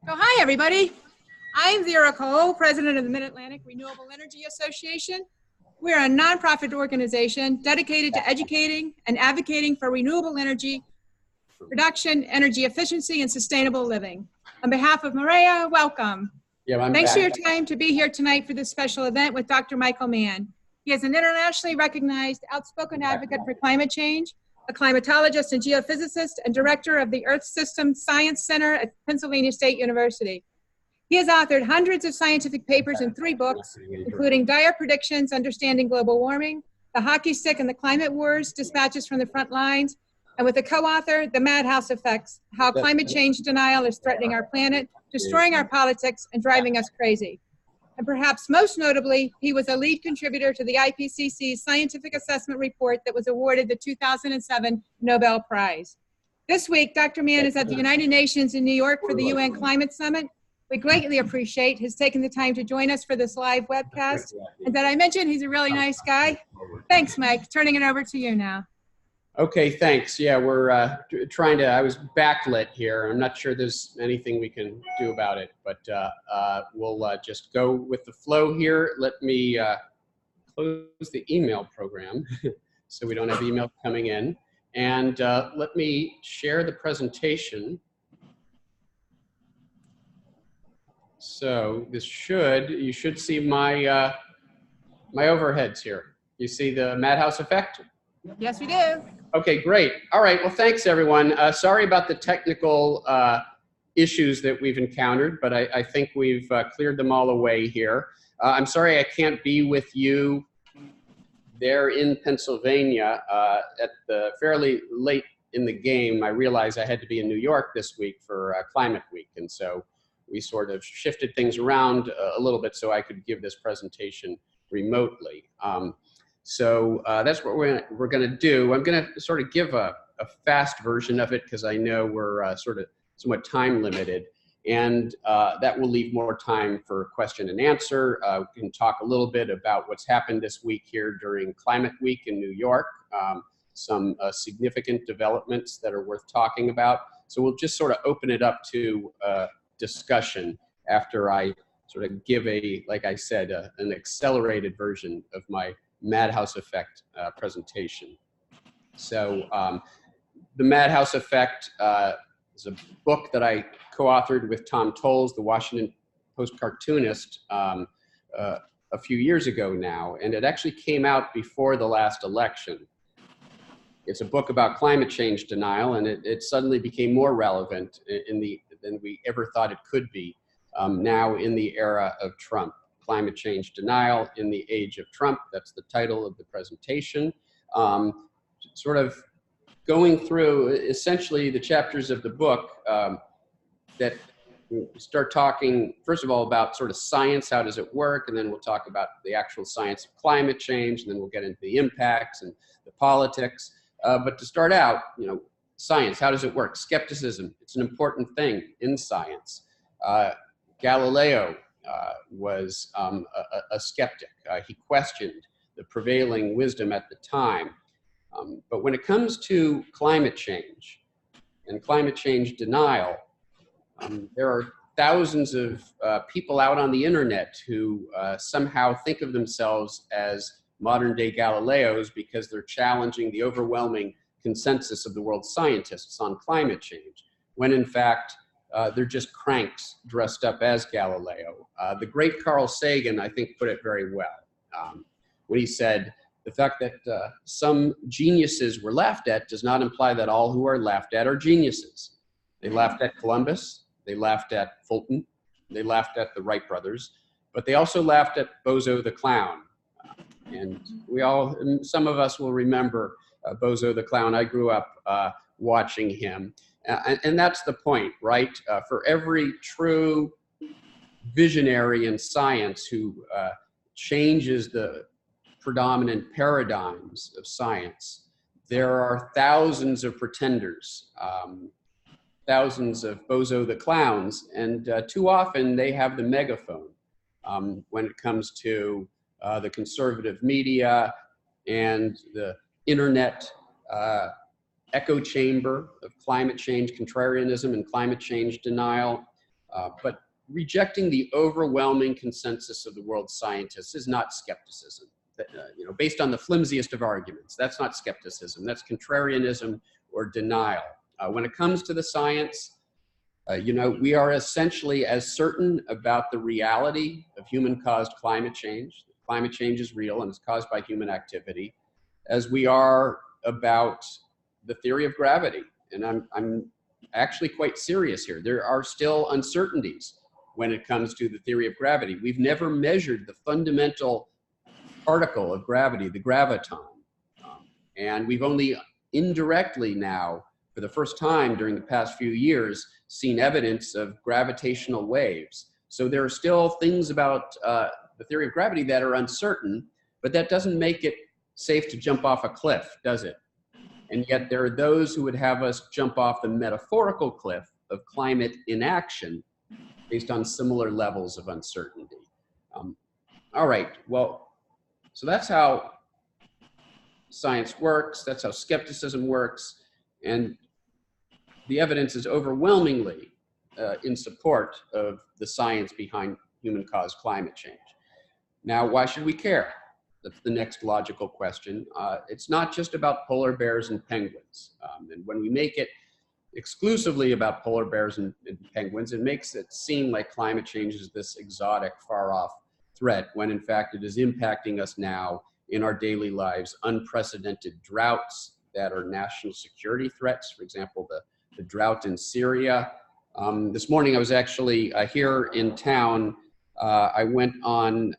So hi, everybody. I'm Vera Cole, president of the Mid-Atlantic Renewable Energy Association. We're a nonprofit organization dedicated to educating and advocating for renewable energy production, energy efficiency, and sustainable living. On behalf of MAREA, welcome. Thanks for your time to be here tonight for this special event with Dr. Michael Mann. He is an internationally recognized outspoken advocate for climate change, a climatologist and geophysicist, and director of the Earth System Science Center at Pennsylvania State University. He has authored hundreds of scientific papers in 3 books, including Dire Predictions, Understanding Global Warming, The Hockey Stick and the Climate Wars, Dispatches from the Front Lines, and with a co-author, The Madhouse Effect, How Climate Change Denial is Threatening Our Planet, Destroying Our Politics, and Driving Us Crazy. And perhaps most notably, he was a lead contributor to the IPCC scientific assessment report that was awarded the 2007 Nobel Prize. This week, Dr. Mann is at the United Nations in New York for the UN Climate Summit. We greatly appreciate his taking the time to join us for this live webcast. And did I mention he's a really nice guy? Thanks, Mike. Turning it over to you now. Okay, thanks. Yeah, we're I was backlit here. I'm not sure there's anything we can do about it, but we'll just go with the flow here. Let me close the email program so we don't have email coming in. And let me share the presentation. So this you should see my, my overheads here. You see the Madhouse Effect? Yes, we do. Okay, great. All right, well, thanks everyone. Sorry about the technical issues that we've encountered, but I think we've cleared them all away here. I'm sorry I can't be with you there in Pennsylvania at the fairly late in the game. I realized I had to be in New York this week for Climate Week, and so we sort of shifted things around a little bit so I could give this presentation remotely. So that's what we're going to do. I'm going to sort of give a fast version of it because I know we're sort of somewhat time limited, and that will leave more time for question and answer. We can talk a little bit about what's happened this week here during Climate Week in New York, some significant developments that are worth talking about. So we'll just sort of open it up to discussion after I sort of give like I said, an accelerated version of my Madhouse Effect presentation. So the Madhouse Effect is a book that I co-authored with Tom Toles, the Washington Post cartoonist, a few years ago now, and it actually came out before the last election. It's a book about climate change denial, and it suddenly became more relevant than we ever thought it could be now in the era of Trump. Climate Change Denial in the Age of Trump. That's the title of the presentation. Sort of going through essentially the chapters of the book that start talking, first of all, about sort of science, how does it work? And then we'll talk about the actual science of climate change, and then we'll get into the impacts and the politics. But to start out, you know, science, how does it work? Skepticism, it's an important thing in science. Galileo was a skeptic. He questioned the prevailing wisdom at the time. But when it comes to climate change and climate change denial, there are thousands of people out on the internet who somehow think of themselves as modern day Galileos because they're challenging the overwhelming consensus of the world's scientists on climate change, when in fact, they're just cranks dressed up as Galileo. The great Carl Sagan, I think, put it very well when he said, the fact that some geniuses were laughed at does not imply that all who are laughed at are geniuses. They laughed at Columbus, they laughed at Fulton, they laughed at the Wright brothers, but they also laughed at Bozo the Clown. And some of us will remember Bozo the Clown. I grew up watching him. And that's the point, right? For every true visionary in science who changes the predominant paradigms of science, there are thousands of pretenders, thousands of Bozo the Clowns, and too often they have the megaphone when it comes to the conservative media and the internet echo chamber of climate change contrarianism and climate change denial. But rejecting the overwhelming consensus of the world's scientists is not skepticism. Based on the flimsiest of arguments, that's not skepticism. That's contrarianism or denial. When it comes to the science, we are essentially as certain about the reality of human-caused climate change. Climate change is real and it's caused by human activity, as we are about the theory of gravity. And I'm actually quite serious here. There are still uncertainties when it comes to the theory of gravity. We've never measured the fundamental particle of gravity, the graviton. And we've only indirectly now, for the first time during the past few years, seen evidence of gravitational waves. So there are still things about the theory of gravity that are uncertain, but that doesn't make it safe to jump off a cliff, does it? And yet there are those who would have us jump off the metaphorical cliff of climate inaction based on similar levels of uncertainty. All right, well, so that's how science works, that's how skepticism works, and the evidence is overwhelmingly in support of the science behind human-caused climate change. Now, why should we care? That's the next logical question. It's not just about polar bears and penguins. And when we make it exclusively about polar bears and penguins, it makes it seem like climate change is this exotic, far-off threat, when in fact it is impacting us now in our daily lives. Unprecedented droughts that are national security threats, for example, the drought in Syria. This morning I was actually here in town. I went on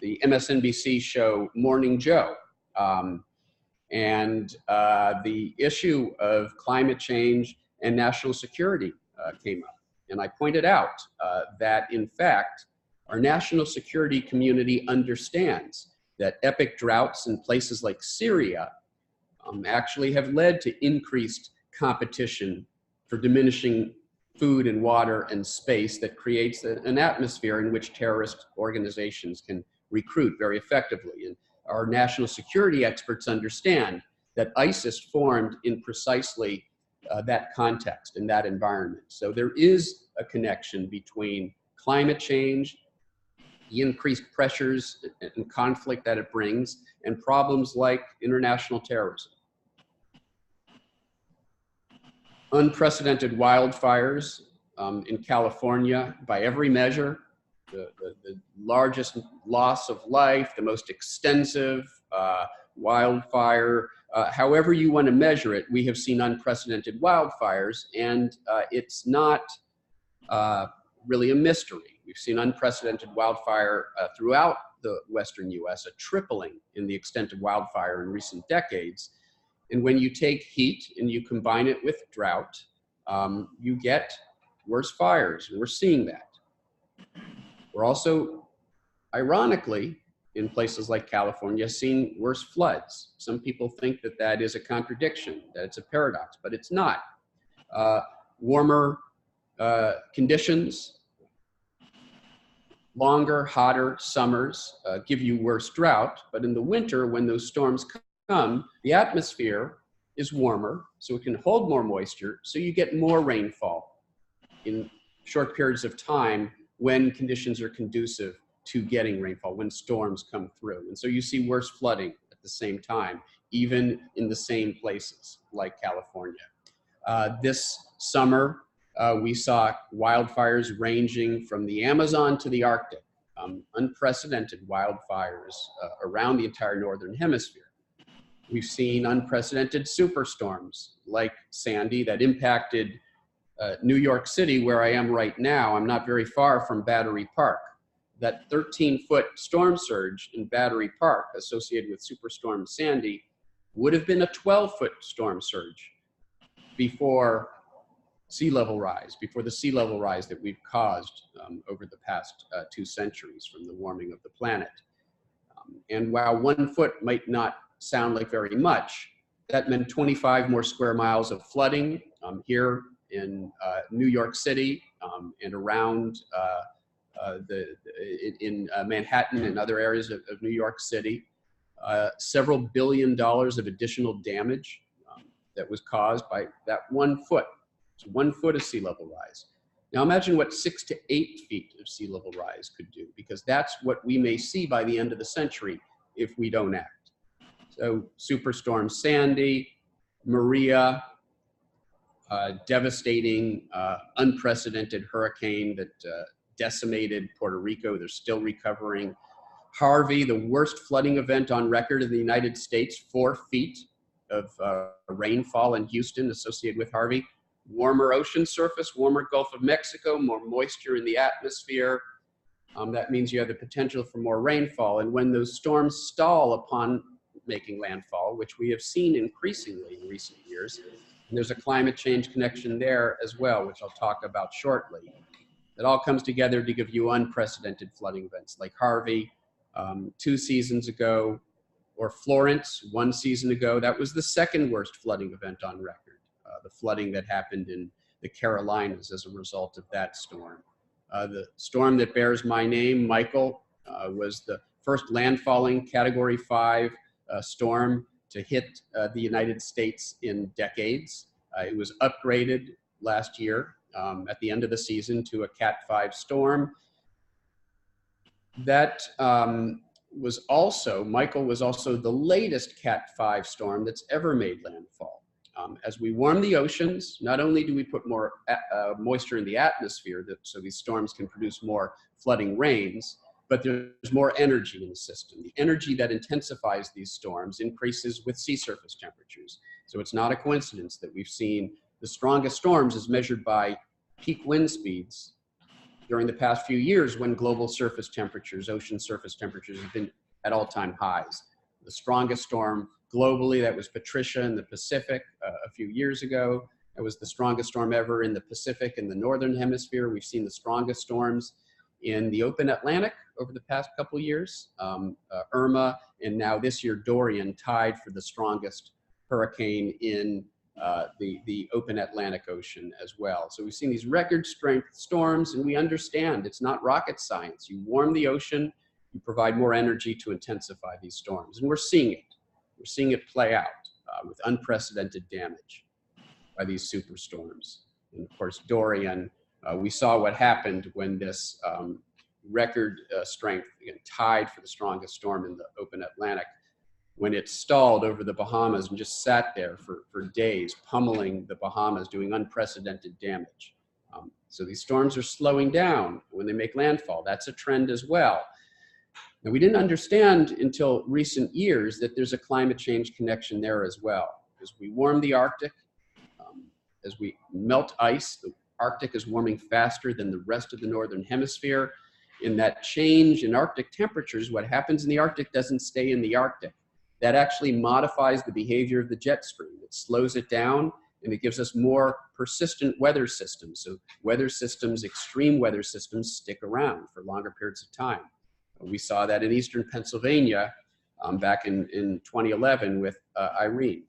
the MSNBC show Morning Joe. And the issue of climate change and national security came up. And I pointed out that, in fact, our national security community understands that epic droughts in places like Syria actually have led to increased competition for diminishing food and water and space that creates an atmosphere in which terrorist organizations can recruit very effectively. And our national security experts understand that ISIS formed in precisely that context, in that environment. So there is a connection between climate change, the increased pressures and conflict that it brings, and problems like international terrorism. Unprecedented wildfires in California, by every measure, the largest loss of life, the most extensive wildfire, however you want to measure it, we have seen unprecedented wildfires, and it's not really a mystery. We've seen unprecedented wildfire throughout the Western US, a tripling in the extent of wildfire in recent decades. And when you take heat and you combine it with drought, you get worse fires, and we're seeing that. We're also, ironically, in places like California, seeing worse floods. Some people think that that is a contradiction, that it's a paradox, but it's not. Warmer conditions, longer, hotter summers give you worse drought, but in the winter, when those storms come, the atmosphere is warmer, so it can hold more moisture, so you get more rainfall in short periods of time when conditions are conducive to getting rainfall, when storms come through. And so you see worse flooding at the same time, even in the same places like California. This summer, we saw wildfires ranging from the Amazon to the Arctic, unprecedented wildfires around the entire Northern Hemisphere. We've seen unprecedented superstorms like Sandy that impacted New York City, where I am right now. I'm not very far from Battery Park. That 13-foot storm surge in Battery Park associated with Superstorm Sandy would have been a 12-foot storm surge before sea level rise, before the sea level rise that we've caused over the past 2 centuries from the warming of the planet. And while 1 foot might not sound like very much, that meant 25 more square miles of flooding here in New York City and around in Manhattan and other areas of New York City. Several $1 billion of additional damage that was caused by that 1 foot. So 1 foot of sea level rise. Now imagine what 6 to 8 feet of sea level rise could do, because that's what we may see by the end of the century if we don't act. So Superstorm Sandy, MAREA, devastating, unprecedented hurricane that decimated Puerto Rico. They're still recovering. Harvey, the worst flooding event on record in the United States, 4 feet of rainfall in Houston associated with Harvey. Warmer ocean surface, warmer Gulf of Mexico, more moisture in the atmosphere. That means you have the potential for more rainfall. And when those storms stall upon making landfall, which we have seen increasingly in recent years, and there's a climate change connection there as well, which I'll talk about shortly. It all comes together to give you unprecedented flooding events like Harvey 2 seasons ago, or Florence 1 season ago. That was the second worst flooding event on record. The flooding that happened in the Carolinas as a result of that storm. The storm that bears my name, Michael, was the first landfalling Category 5 storm to hit the United States in decades. It was upgraded last year at the end of the season to a Cat 5 storm. That was also, Michael was also the latest Cat 5 storm that's ever made landfall. As we warm the oceans, not only do we put more moisture in the atmosphere so these storms can produce more flooding rains, but there's more energy in the system. The energy that intensifies these storms increases with sea surface temperatures. So it's not a coincidence that we've seen the strongest storms as measured by peak wind speeds during the past few years when global surface temperatures, ocean surface temperatures have been at all-time highs. The strongest storm globally, that was Patricia in the Pacific a few years ago. That was the strongest storm ever in the Pacific and the Northern Hemisphere. We've seen the strongest storms in the open Atlantic over the past couple of years. Irma, and now this year Dorian, tied for the strongest hurricane in the open Atlantic Ocean as well. So we've seen these record strength storms, and we understand it's not rocket science. You warm the ocean, you provide more energy to intensify these storms, and we're seeing it. We're seeing it play out with unprecedented damage by these superstorms. And of course, Dorian, we saw what happened when this record strength, again, tied for the strongest storm in the open Atlantic, when it stalled over the Bahamas and just sat there for days, pummeling the Bahamas, doing unprecedented damage. So these storms are slowing down when they make landfall. That's a trend as well. Now, we didn't understand until recent years that there's a climate change connection there as well. As we warm the Arctic, as we melt ice, the Arctic is warming faster than the rest of the Northern Hemisphere. In that change in Arctic temperatures, what happens in the Arctic doesn't stay in the Arctic. That actually modifies the behavior of the jet stream. It slows it down, and it gives us more persistent weather systems. So weather systems, extreme weather systems, stick around for longer periods of time. We saw that in eastern Pennsylvania back in 2011 with Irene.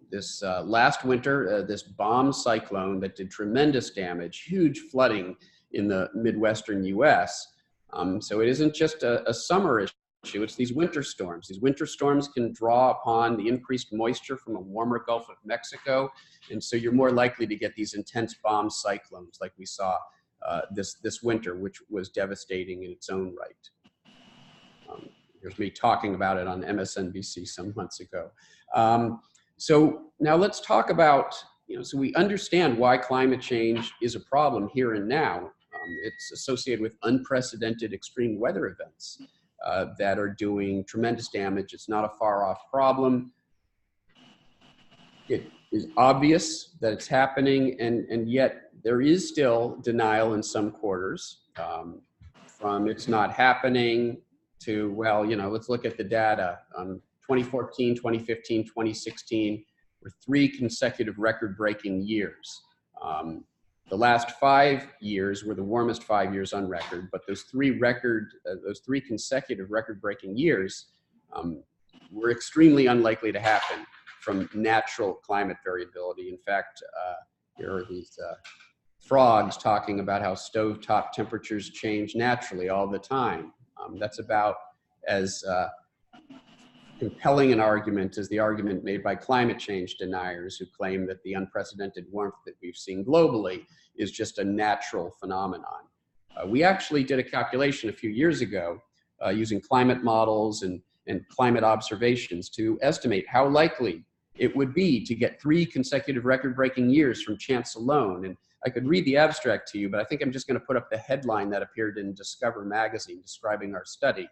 This last winter, this bomb cyclone that did tremendous damage, huge flooding in the Midwestern US. So it isn't just a summer issue, it's these winter storms. These winter storms can draw upon the increased moisture from a warmer Gulf of Mexico, and so you're more likely to get these intense bomb cyclones like we saw this winter, which was devastating in its own right. Here's me talking about it on MSNBC some months ago. So now let's talk about, so we understand why climate change is a problem here and now. It's associated with unprecedented extreme weather events that are doing tremendous damage. It's not a far off problem. It is obvious that it's happening, and yet there is still denial in some quarters, from it's not happening to, well, let's look at the data. 2014, 2015, 2016 were 3 consecutive record-breaking years. The last 5 years were the warmest 5 years on record, but those 3 consecutive record-breaking years were extremely unlikely to happen from natural climate variability. In fact, here are these frogs talking about how stovetop temperatures change naturally all the time. That's about as compelling an argument is the argument made by climate change deniers who claim that the unprecedented warmth that we've seen globally is just a natural phenomenon. We actually did a calculation a few years ago using climate models and climate observations to estimate how likely it would be to get 3 consecutive record-breaking years from chance alone. And I could read the abstract to you, but I think I'm just going to put up the headline that appeared in Discover magazine describing our study.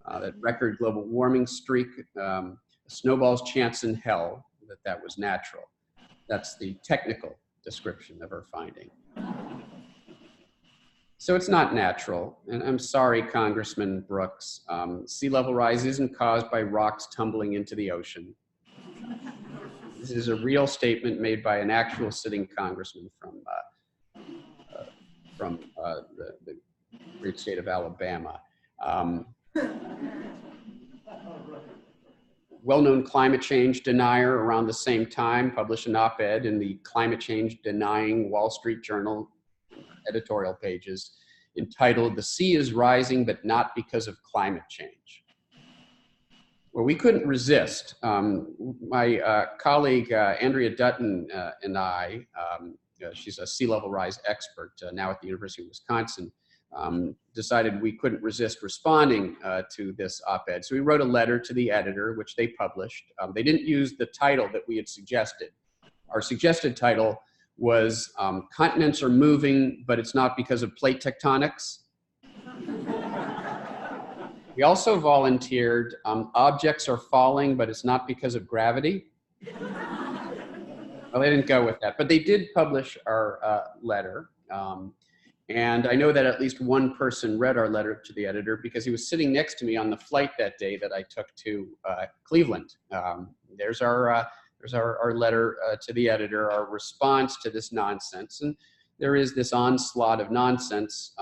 That record global warming streak, a snowball's chance in hell, that was natural. That's the technical description of our finding. So it's not natural, and I'm sorry, Congressman Brooks. Sea level rise isn't caused by rocks tumbling into the ocean. This is a real statement made by an actual sitting congressman from the great state of Alabama. Well-known climate change denier around the same time published an op-ed in the Climate Change Denying Wall Street Journal editorial pages entitled "The Sea is Rising, but Not Because of Climate Change." Well, we couldn't resist. My colleague, Andrea Dutton, and I, she's a sea level rise expert now at the University of Wisconsin, decided we couldn't resist responding to this op-ed. So we wrote a letter to the editor, which they published. They didn't use the title that we had suggested. Our suggested title was "Continents Are Moving, but It's Not Because of Plate Tectonics." We also volunteered "Objects Are Falling, but It's Not Because of Gravity." Well, they didn't go with that, but they did publish our letter. And I know that at least one person read our letter to the editor because he was sitting next to me on the flight that day that I took to Cleveland. There's our letter to the editor, our response to this nonsense. And there is this onslaught of nonsense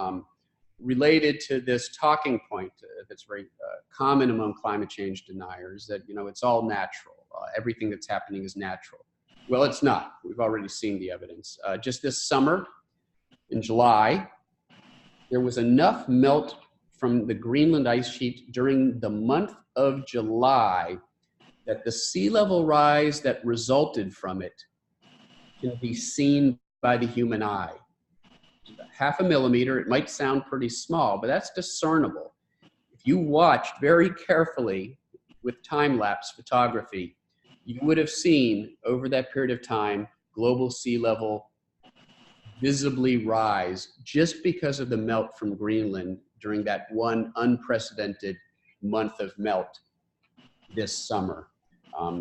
related to this talking point that's very common among climate change deniers, that, you know, it's all natural. Everything that's happening is natural. Well, it's not. We've already seen the evidence. Just this summer, in July, there was enough melt from the Greenland ice sheet during the month of July that the sea level rise that resulted from it can be seen by the human eye. 0.5 millimeter, it might sound pretty small, but that's discernible. If you watched very carefully with time-lapse photography, you would have seen over that period of time global sea level visibly rise just because of the melt from Greenland during that one unprecedented month of melt this summer.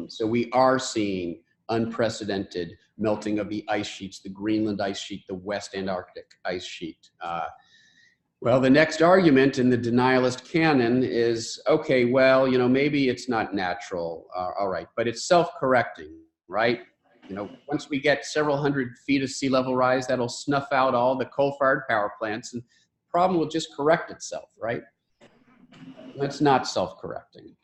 So we are seeing unprecedented melting of the ice sheets, the Greenland ice sheet, the West Antarctic ice sheet. Well, the next argument in the denialist canon is, okay, well, you know, maybe it's not natural, all right, but it's self-correcting, right? You know, once we get several hundred feet of sea level rise, that'll snuff out all the coal-fired power plants and the problem will just correct itself, right? That's not self-correcting.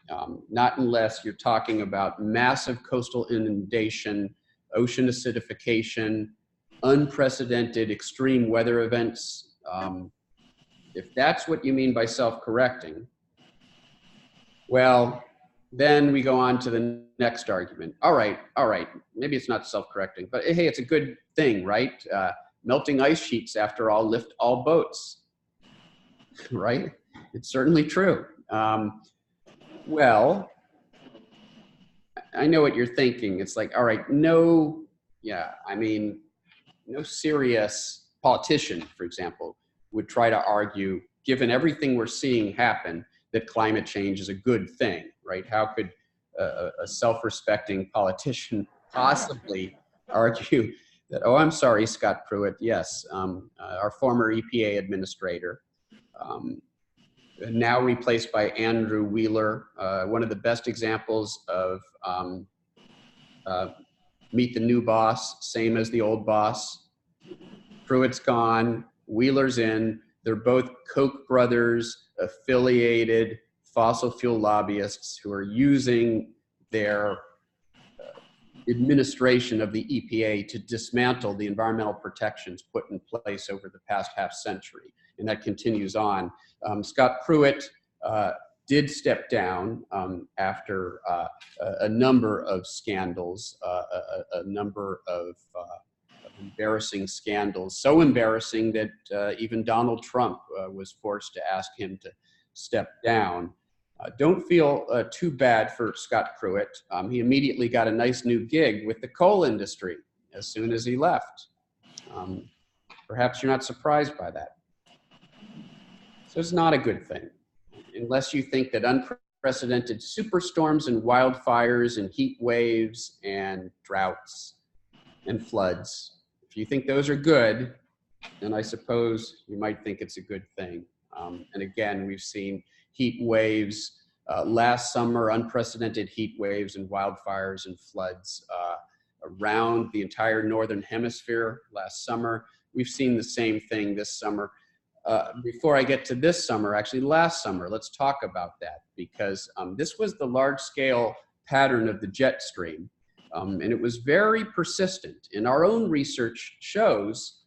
Not unless you're talking about massive coastal inundation, ocean acidification, unprecedented extreme weather events. If that's what you mean by self-correcting, well, then we go on to the next argument. All right, maybe it's not self-correcting, but hey, it's a good thing, right? Melting ice sheets, after all, lift all boats, right? It's certainly true. Well, I know what you're thinking. It's like, all right, no serious politician, for example, would try to argue, given everything we're seeing happen, that climate change is a good thing, right? How could a self-respecting politician possibly argue that, oh, I'm sorry, Scott Pruitt, yes, our former EPA administrator, now replaced by Andrew Wheeler, one of the best examples of meet the new boss, same as the old boss. Pruitt's gone, Wheeler's in. They're both Koch brothers, affiliated fossil fuel lobbyists who are using their administration of the EPA to dismantle the environmental protections put in place over the past half century. And that continues on. Scott Pruitt did step down after a number of scandals, a number of embarrassing scandals, so embarrassing that even Donald Trump was forced to ask him to step down. Don't feel too bad for Scott Pruitt. He immediately got a nice new gig with the coal industry as soon as he left. Perhaps you're not surprised by that. So it's not a good thing, unless you think that unprecedented superstorms and wildfires and heat waves and droughts and floods, if you think those are good, then I suppose you might think it's a good thing. And again, we've seen heat waves last summer, unprecedented heat waves and wildfires and floods around the entire northern hemisphere last summer. We've seen the same thing this summer. Before I get to this summer, actually last summer, let's talk about that, because this was the large-scale pattern of the jet stream, and it was very persistent. And our own research shows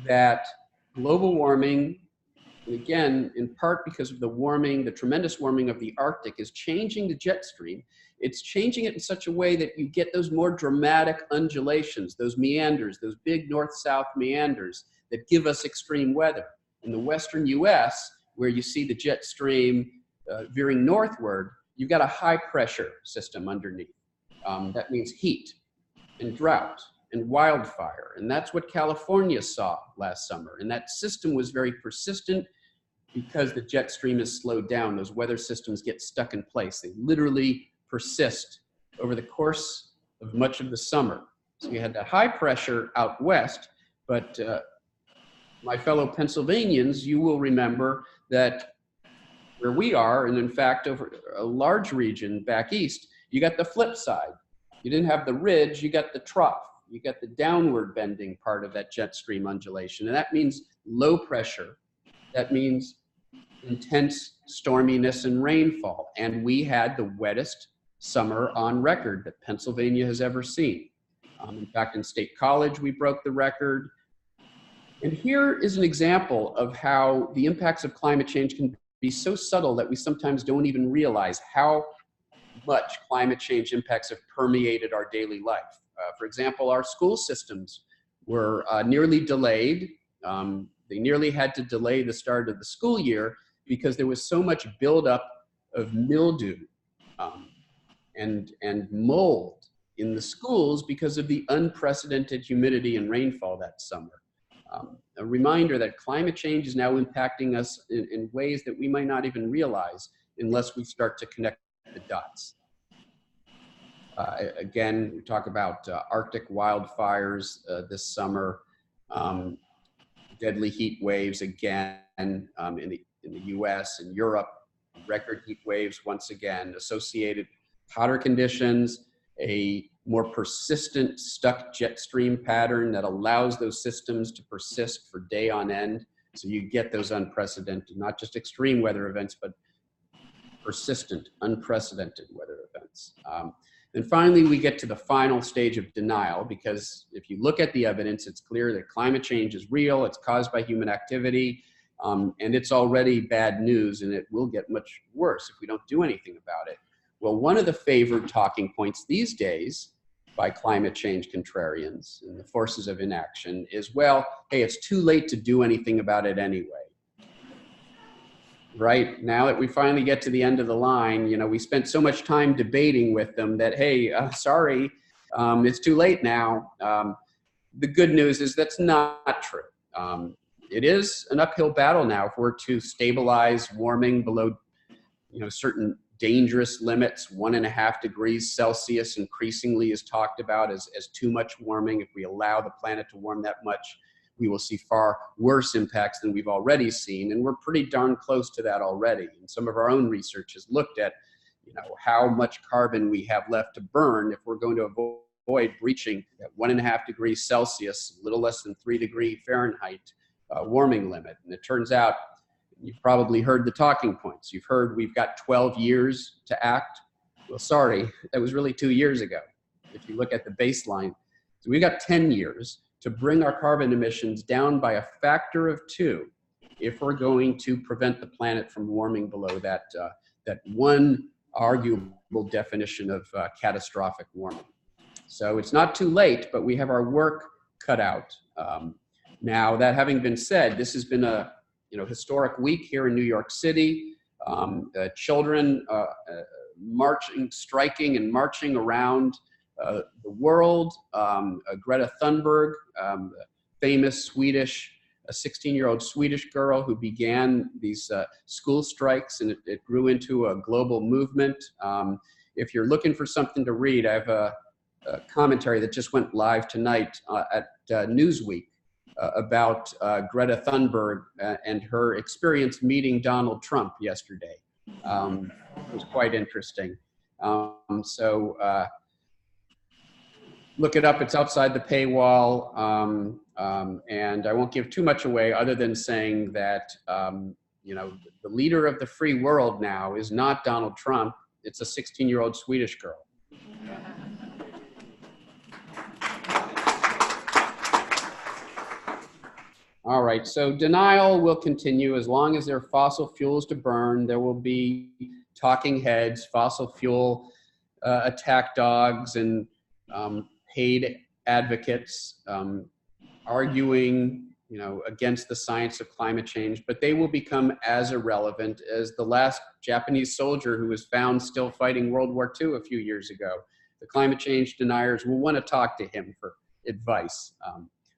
that global warming, again, in part because of the warming, the tremendous warming of the Arctic, is changing the jet stream. It's changing it in such a way that you get those more dramatic undulations, those meanders, those big north-south meanders that give us extreme weather. In the western US, where you see the jet stream veering northward, you've got a high pressure system underneath. That means heat and drought and wildfire. And that's what California saw last summer. And that system was very persistent because the jet stream is slowed down. Those weather systems get stuck in place. They literally persist over the course of much of the summer. So you had that high pressure out west, but my fellow Pennsylvanians, you will remember that where we are, and in fact over a large region back east, you got the flip side. You didn't have the ridge, you got the trough. You got the downward bending part of that jet stream undulation. And that means low pressure. That means intense storminess and rainfall. And we had the wettest summer on record that Pennsylvania has ever seen. In fact, in State College, we broke the record. And here is an example of how the impacts of climate change can be so subtle that we sometimes don't even realize how much climate change impacts have permeated our daily life. For example, our school systems were nearly delayed. They nearly had to delay the start of the school year because there was so much buildup of mildew and mold in the schools because of the unprecedented humidity and rainfall that summer. A reminder that climate change is now impacting us in ways that we might not even realize unless we start to connect the dots. Again, we talk about Arctic wildfires this summer, deadly heat waves again in the US and Europe, record heat waves once again, associated hotter conditions, a more persistent stuck jet stream pattern that allows those systems to persist for day on end. So you get those unprecedented, not just extreme weather events, but persistent, unprecedented weather events. And finally, we get to the final stage of denial, because if you look at the evidence, it's clear that climate change is real, it's caused by human activity, and it's already bad news, and it will get much worse if we don't do anything about it. Well, one of the favored talking points these days by climate change contrarians and the forces of inaction is, well, hey, it's too late to do anything about it anyway. Right now that we finally get to the end of the line, you know, we spent so much time debating with them that, hey, sorry, it's too late now. The good news is that's not true. It is an uphill battle now if we're to stabilize warming below, you know, certain dangerous limits. 1.5 degrees Celsius increasingly is talked about as too much warming. If we allow the planet to warm that much, we will see far worse impacts than we've already seen. And we're pretty darn close to that already. And some of our own research has looked at, you know, how much carbon we have left to burn if we're going to avoid breaching that 1.5 degrees Celsius, a little less than 3 degree Fahrenheit warming limit. And it turns out, you've probably heard the talking points. You've heard we've got 12 years to act. Well, sorry, that was really 2 years ago. If you look at the baseline, so we've got 10 years to bring our carbon emissions down by a factor of 2 if we're going to prevent the planet from warming below that that one arguable definition of catastrophic warming. So it's not too late, but we have our work cut out. Now, that having been said, this has been a historic week here in New York City. Children striking and marching around the world. Greta Thunberg, famous Swedish, a 16-year-old Swedish girl who began these school strikes, and it grew into a global movement. If you're looking for something to read, I have a commentary that just went live tonight at Newsweek about Greta Thunberg and her experience meeting Donald Trump yesterday. It was quite interesting. Look it up. It's outside the paywall. And I won't give too much away other than saying that, the leader of the free world now is not Donald Trump. It's a 16-year-old Swedish girl. All right, so denial will continue as long as there are fossil fuels to burn. There will be talking heads, fossil fuel attack dogs, and paid advocates arguing, against the science of climate change, but they will become as irrelevant as the last Japanese soldier who was found still fighting World War II a few years ago. The climate change deniers will want to talk to him for advice,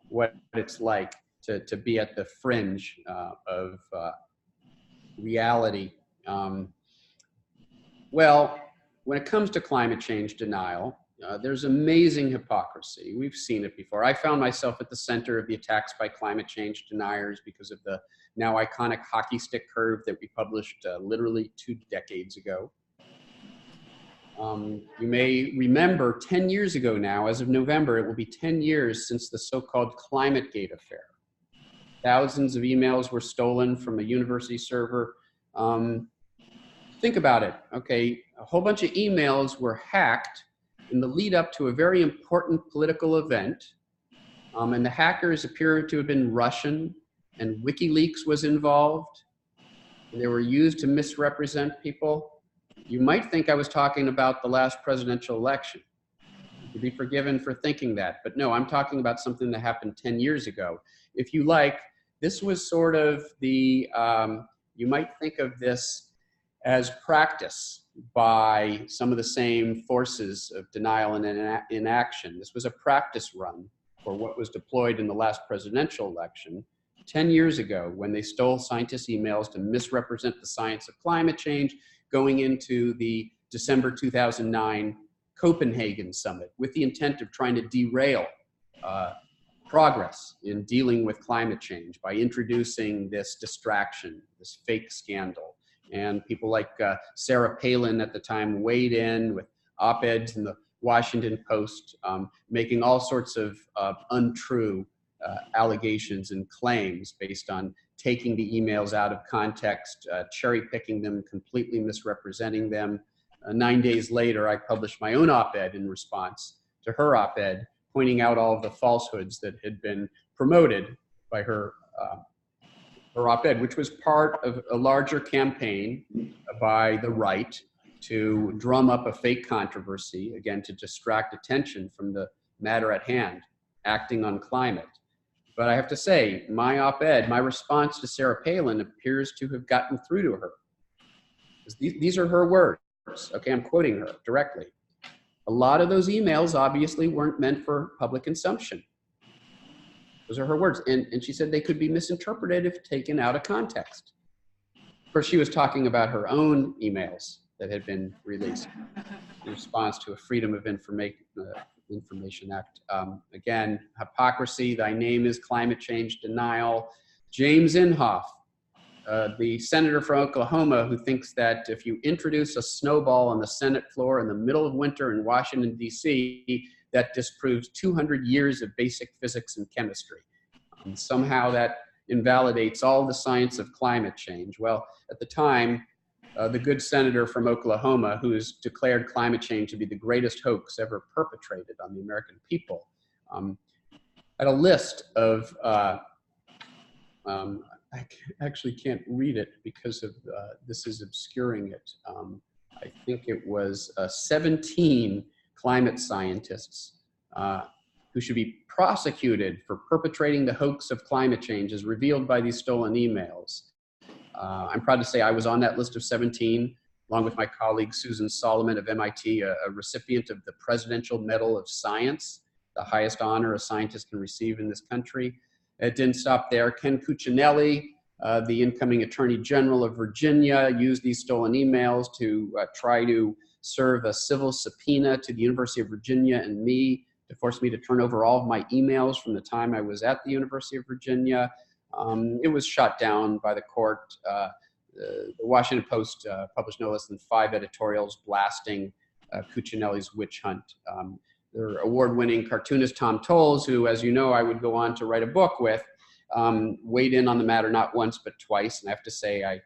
what it's like to be at the fringe of reality. Well, when it comes to climate change denial, there's amazing hypocrisy. We've seen it before. I found myself at the center of the attacks by climate change deniers because of the now iconic hockey stick curve that we published literally 2 decades ago. You may remember 10 years ago now, as of November, it will be 10 years since the so-called ClimateGate affair. Thousands of emails were stolen from a university server. Think about it, okay? A whole bunch of emails were hacked in the lead up to a very important political event. And the hackers appear to have been Russian, and WikiLeaks was involved. And they were used to misrepresent people. You might think I was talking about the last presidential election. You'd be forgiven for thinking that, but no, I'm talking about something that happened 10 years ago. If you like, this was sort of the, you might think of this as practice by some of the same forces of denial and inaction. This was a practice run for what was deployed in the last presidential election 10 years ago when they stole scientists' emails to misrepresent the science of climate change going into the December 2009 Copenhagen summit with the intent of trying to derail progress in dealing with climate change by introducing this distraction, this fake scandal. And people like Sarah Palin at the time weighed in with op-eds in the Washington Post, making all sorts of untrue allegations and claims based on taking the emails out of context, cherry picking them, completely misrepresenting them. 9 days later, I published my own op-ed in response to her op-ed, pointing out all of the falsehoods that had been promoted by her op-ed, which was part of a larger campaign by the right to drum up a fake controversy, again, to distract attention from the matter at hand, acting on climate. But I have to say, my op-ed, my response to Sarah Palin appears to have gotten through to her. These are her words. Okay, I'm quoting her directly. A lot of those emails obviously weren't meant for public consumption. Those are her words. And she said they could be misinterpreted if taken out of context. Of course, she was talking about her own emails that had been released in response to a Freedom of Information Act. Again, hypocrisy, thy name is climate change denial. James Inhofe, the senator from Oklahoma who thinks that if you introduce a snowball on the Senate floor in the middle of winter in Washington, D.C., that disproves 200 years of basic physics and chemistry. Somehow that invalidates all the science of climate change. Well, at the time, the good senator from Oklahoma, who has declared climate change to be the greatest hoax ever perpetrated on the American people, had a list of actually can't read it because of this is obscuring it. I think it was 17 climate scientists who should be prosecuted for perpetrating the hoax of climate change as revealed by these stolen emails. I'm proud to say I was on that list of 17, along with my colleague Susan Solomon of MIT, a recipient of the Presidential Medal of Science, the highest honor a scientist can receive in this country. It didn't stop there. Ken Cuccinelli, the incoming Attorney General of Virginia, used these stolen emails to try to serve a civil subpoena to the University of Virginia and me to force me to turn over all of my emails from the time I was at the University of Virginia. It was shot down by the court. The Washington Post published no less than 5 editorials blasting Cuccinelli's witch hunt. Their award-winning cartoonist Tom Toles, who, as you know, I would go on to write a book with, weighed in on the matter not once but twice. And I have to say, I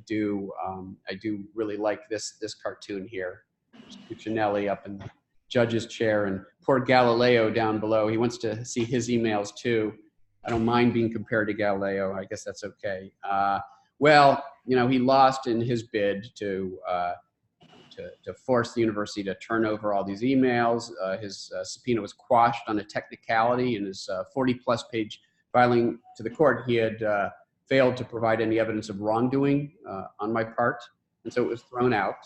do really like this cartoon here. There's Cuccinelli up in the judge's chair, and poor Galileo down below. He wants to see his emails too. I don't mind being compared to Galileo. I guess that's okay. Well, you know, he lost in his bid to force the university to turn over all these emails. His subpoena was quashed on a technicality. In his 40-plus page filing to the court, he had failed to provide any evidence of wrongdoing on my part, and so it was thrown out.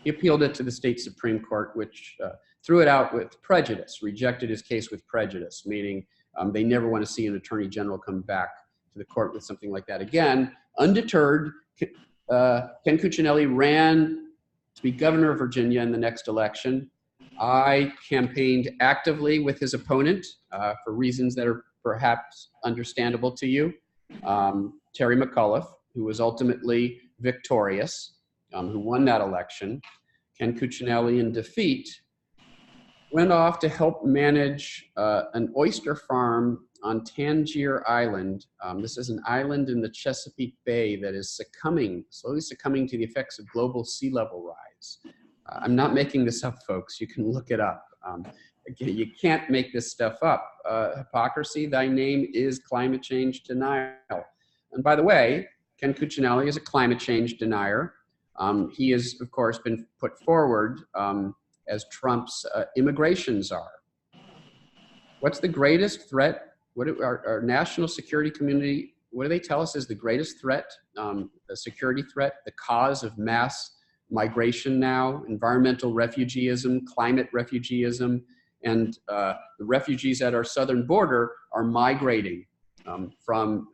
He appealed it to the state Supreme Court, which threw it out with prejudice, rejected his case with prejudice, meaning they never want to see an attorney general come back to the court with something like that again. Undeterred, Ken Cuccinelli ran to be governor of Virginia in the next election. I campaigned actively with his opponent for reasons that are perhaps understandable to you. Terry McAuliffe, who was ultimately victorious, who won that election. Ken Cuccinelli, in defeat, went off to help manage an oyster farm on Tangier Island. This is an island in the Chesapeake Bay that is slowly succumbing to the effects of global sea level rise. I'm not making this up, folks. You can look it up. You can't make this stuff up. Hypocrisy, thy name is climate change denial. And by the way, Ken Cuccinelli is a climate change denier. He has, of course, been put forward as Trump's immigration czar. What's the greatest threat? What do our national security community, what do they tell us is the greatest threat, the security threat, the cause of mass migration now, environmental refugeeism, climate refugeeism, and the refugees at our southern border are migrating from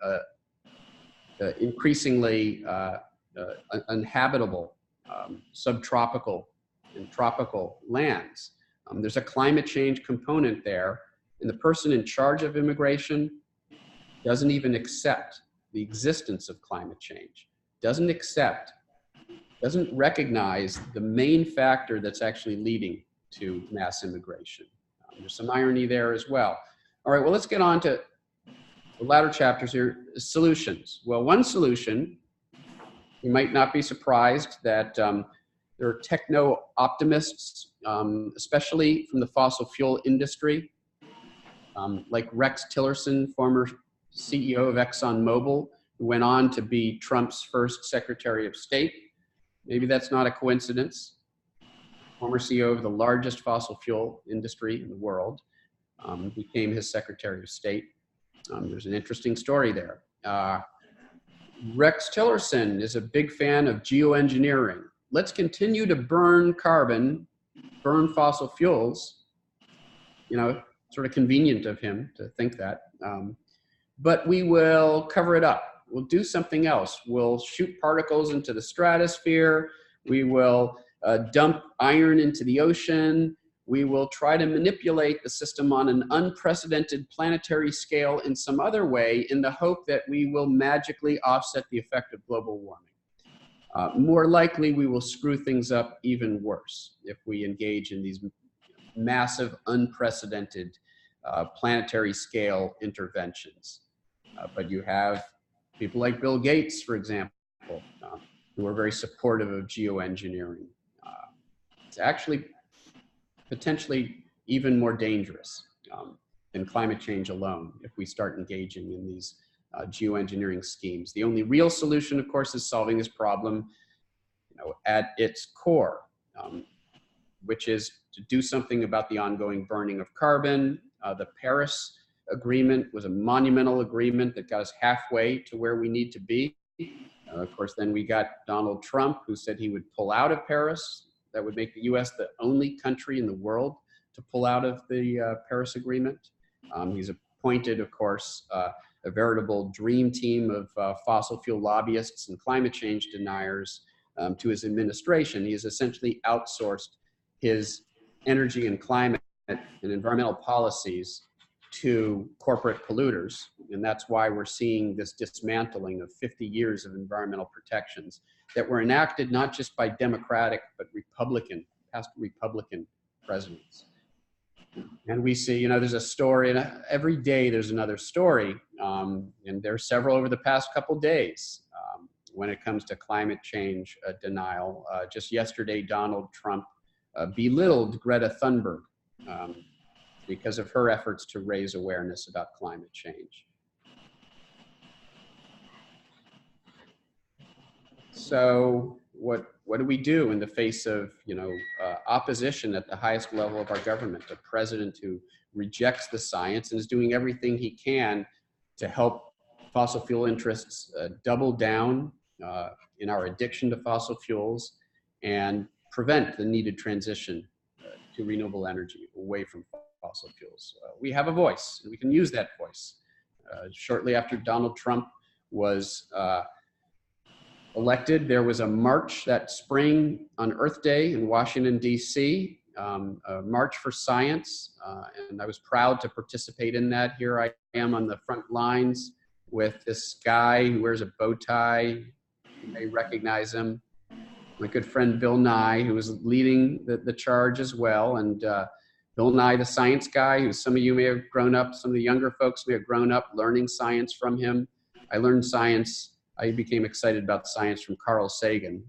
increasingly uninhabitable subtropical and tropical lands. There's a climate change component there, and the person in charge of immigration doesn't even accept the existence of climate change, doesn't recognize the main factor that's actually leading to mass immigration. There's some irony there as well. All right, well, let's get on to the latter chapters here, solutions. Well, one solution, you might not be surprised that there are techno-optimists, especially from the fossil fuel industry, like Rex Tillerson, former CEO of ExxonMobil, who went on to be Trump's first Secretary of State. Maybe that's not a coincidence. Former CEO of the largest fossil fuel industry in the world, became his Secretary of State. There's an interesting story there. Rex Tillerson is a big fan of geoengineering. Let's continue to burn carbon, burn fossil fuels. You know, sort of convenient of him to think that. But we will cover it up. We'll do something else. We'll shoot particles into the stratosphere. We will dump iron into the ocean. We will try to manipulate the system on an unprecedented planetary scale in some other way in the hope that we will magically offset the effect of global warming. More likely, we will screw things up even worse if we engage in these massive, unprecedented planetary scale interventions. But you have people like Bill Gates, for example, who are very supportive of geoengineering. It's actually potentially even more dangerous than climate change alone if we start engaging in these geoengineering schemes. The only real solution, of course, is solving this problem, at its core, which is to do something about the ongoing burning of carbon. The Paris Agreement was a monumental agreement that got us halfway to where we need to be. Of course, then we got Donald Trump, who said he would pull out of Paris. That would make the US the only country in the world to pull out of the Paris Agreement. He's appointed, of course, a veritable dream team of fossil fuel lobbyists and climate change deniers to his administration. He has essentially outsourced his energy and climate and environmental policies to corporate polluters. And that's why we're seeing this dismantling of 50 years of environmental protections that were enacted not just by Democratic, but past Republican presidents. And we see, there's a story, and every day there's another story. And there are several over the past couple days when it comes to climate change denial. Just yesterday, Donald Trump belittled Greta Thunberg because of her efforts to raise awareness about climate change. So what do we do in the face of opposition at the highest level of our government? A president who rejects the science and is doing everything he can to help fossil fuel interests double down in our addiction to fossil fuels and prevent the needed transition to renewable energy away from fossil fuels. We have a voice, and we can use that voice. Shortly after Donald Trump was elected, there was a march that spring on Earth Day in Washington, D.C., a march for science, and I was proud to participate in that. Here I am on the front lines with this guy who wears a bow tie. You may recognize him. My good friend Bill Nye, who was leading the charge as well. And Bill Nye, the science guy, who some of you may have grown up, some of the younger folks may have grown up learning science from him. I learned science. I became excited about science from Carl Sagan.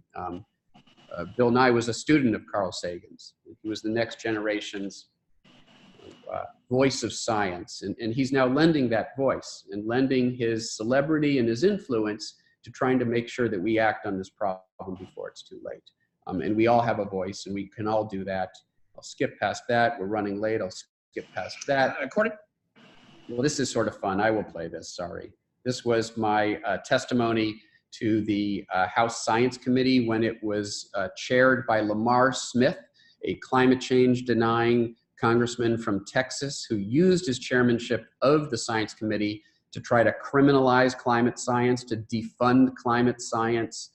Bill Nye was a student of Carl Sagan's. He was the next generation's voice of science. And he's now lending that voice and lending his celebrity and his influence to trying to make sure that we act on this problem before it's too late. And we all have a voice, and we can all do that. I'll skip past that. We're running late. I'll skip past that. Well, this is sort of fun. I will play this, sorry. This was my testimony to the House Science Committee when it was chaired by Lamar Smith, a climate change denying congressman from Texas who used his chairmanship of the Science Committee to try to criminalize climate science, to defund climate science,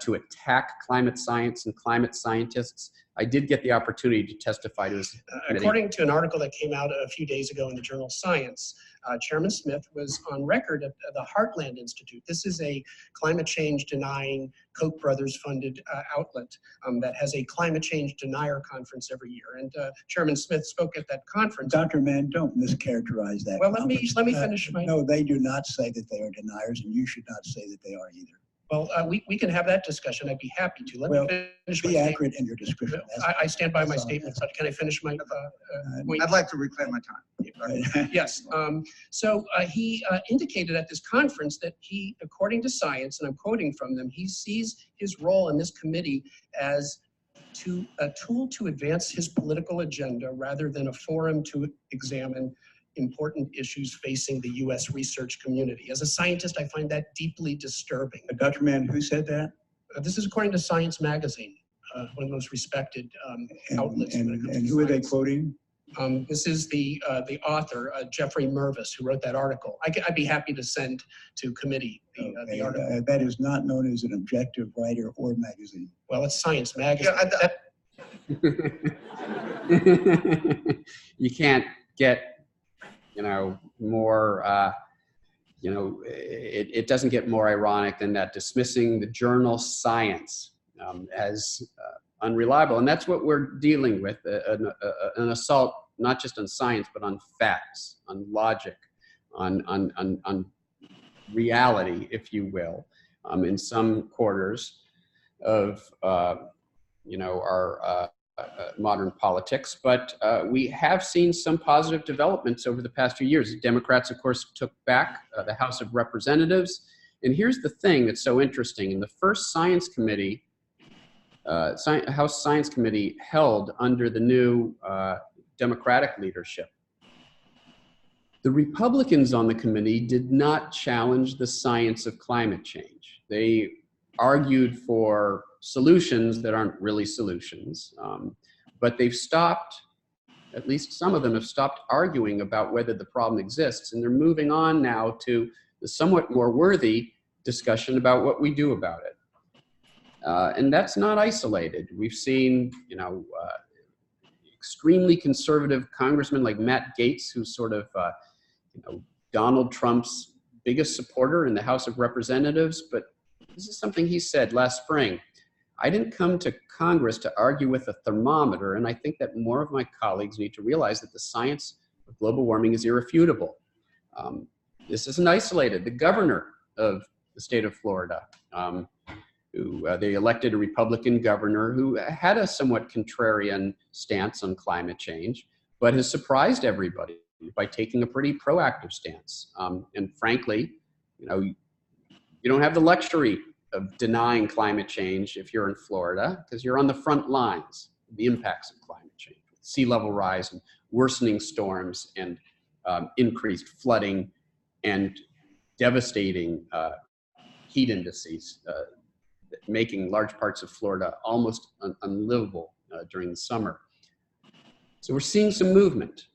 to attack climate science and climate scientists. I did get the opportunity to testify to this committee. According to an article that came out a few days ago in the journal Science, Chairman Smith was on record at the Heartland Institute. This is a climate change denying Koch brothers funded outlet that has a climate change denier conference every year. And Chairman Smith spoke at that conference. Dr. Mann, don't mischaracterize that. Well, let me finish my. No, they do not say that they are deniers, and you should not say that they are either. Well, we can have that discussion. I'd be happy to. Let me finish my be statement. accurate in your description. I stand by my statement. Can I finish my point? I'd like to reclaim my time. Yes. So he indicated at this conference that he, according to Science, and I'm quoting from them, he sees his role in this committee as a tool to advance his political agenda rather than a forum to examine important issues facing the U.S. research community. As a scientist, I find that deeply disturbing. Dr. Mann, who said that? This is according to Science Magazine, one of the most respected outlets. And who are they quoting? This is the author, Jeffrey Mervis, who wrote that article. I'd be happy to send to committee the article. That is not known as an objective writer or magazine. Well, it's Science Magazine. Yeah, you can't get more, it doesn't get more ironic than that, dismissing the journal Science as unreliable. And that's what we're dealing with, an assault, not just on science, but on facts, on logic, on reality, if you will, in some quarters of, our modern politics, but we have seen some positive developments over the past few years. The Democrats, of course, took back the House of Representatives. And here's the thing that's so interesting. In the first Science Committee, House Science Committee held under the new Democratic leadership, the Republicans on the committee did not challenge the science of climate change. They argued for solutions that aren't really solutions, but they've stopped, at least some of them have stopped arguing about whether the problem exists, and they're moving on now to the somewhat more worthy discussion about what we do about it. And that's not isolated. We've seen, extremely conservative congressmen like Matt Gaetz, who's sort of, Donald Trump's biggest supporter in the House of Representatives, but this is something he said last spring. I didn't come to Congress to argue with a thermometer, and I think that more of my colleagues need to realize that the science of global warming is irrefutable. This isn't isolated. The governor of the state of Florida, they elected a Republican governor who had a somewhat contrarian stance on climate change, but has surprised everybody by taking a pretty proactive stance. And frankly, you don't have the luxury of denying climate change if you're in Florida, because you're on the front lines of the impacts of climate change, sea level rise and worsening storms and increased flooding and devastating heat indices, making large parts of Florida almost unlivable during the summer. So we're seeing some movement.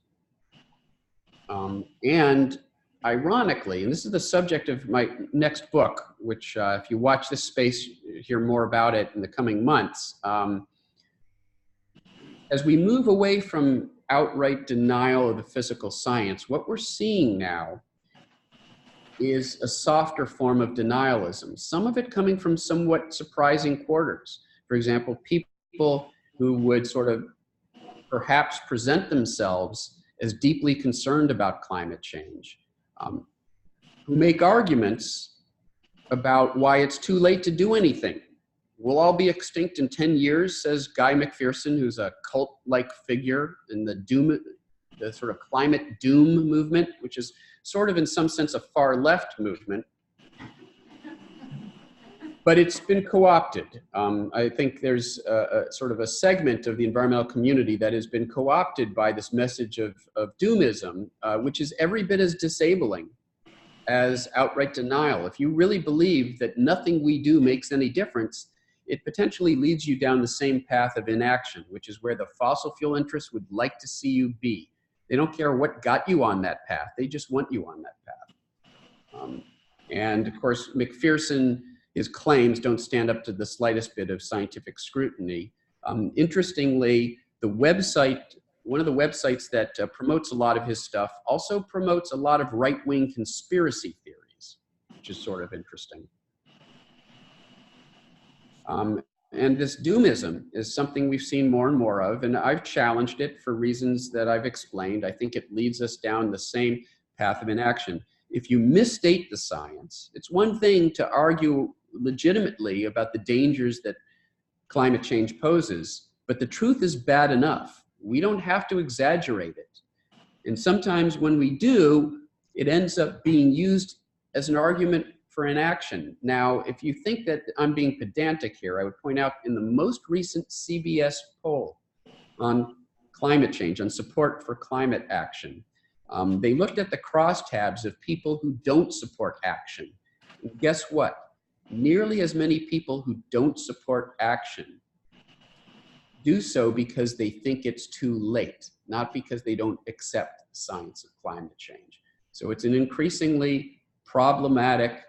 And ironically, and this is the subject of my next book, which if you watch this space, you hear more about it in the coming months. As we move away from outright denial of the physical science, what we're seeing now is a softer form of denialism, some of it coming from somewhat surprising quarters. For example, people who would sort of perhaps present themselves as deeply concerned about climate change, who make arguments about why it's too late to do anything. We'll all be extinct in 10 years, says Guy McPherson, who's a cult-like figure in the sort of climate doom movement, which is sort of in some sense a far left movement. But it's been co-opted. I think there's a sort of a segment of the environmental community that has been co-opted by this message of doomism, which is every bit as disabling as outright denial. If you really believe that nothing we do makes any difference, it potentially leads you down the same path of inaction, which is where the fossil fuel interests would like to see you be. They don't care what got you on that path. They just want you on that path. And of course, McPherson, his claims don't stand up to the slightest bit of scientific scrutiny. Interestingly, the website, one of the websites that promotes a lot of his stuff also promotes a lot of right-wing conspiracy theories, which is sort of interesting. And this doomism is something we've seen more and more of, and I've challenged it for reasons that I've explained. I think it leads us down the same path of inaction. If you misstate the science, it's one thing to argue legitimately about the dangers that climate change poses, but the truth is bad enough. We don't have to exaggerate it. And sometimes when we do, it ends up being used as an argument for inaction. Now, if you think that I'm being pedantic here, I would point out in the most recent CBS poll on climate change, on support for climate action, they looked at the crosstabs of people who don't support action. And guess what? Nearly as many people who don't support action do so because they think it's too late, not because they don't accept the science of climate change. So it's an increasingly problematic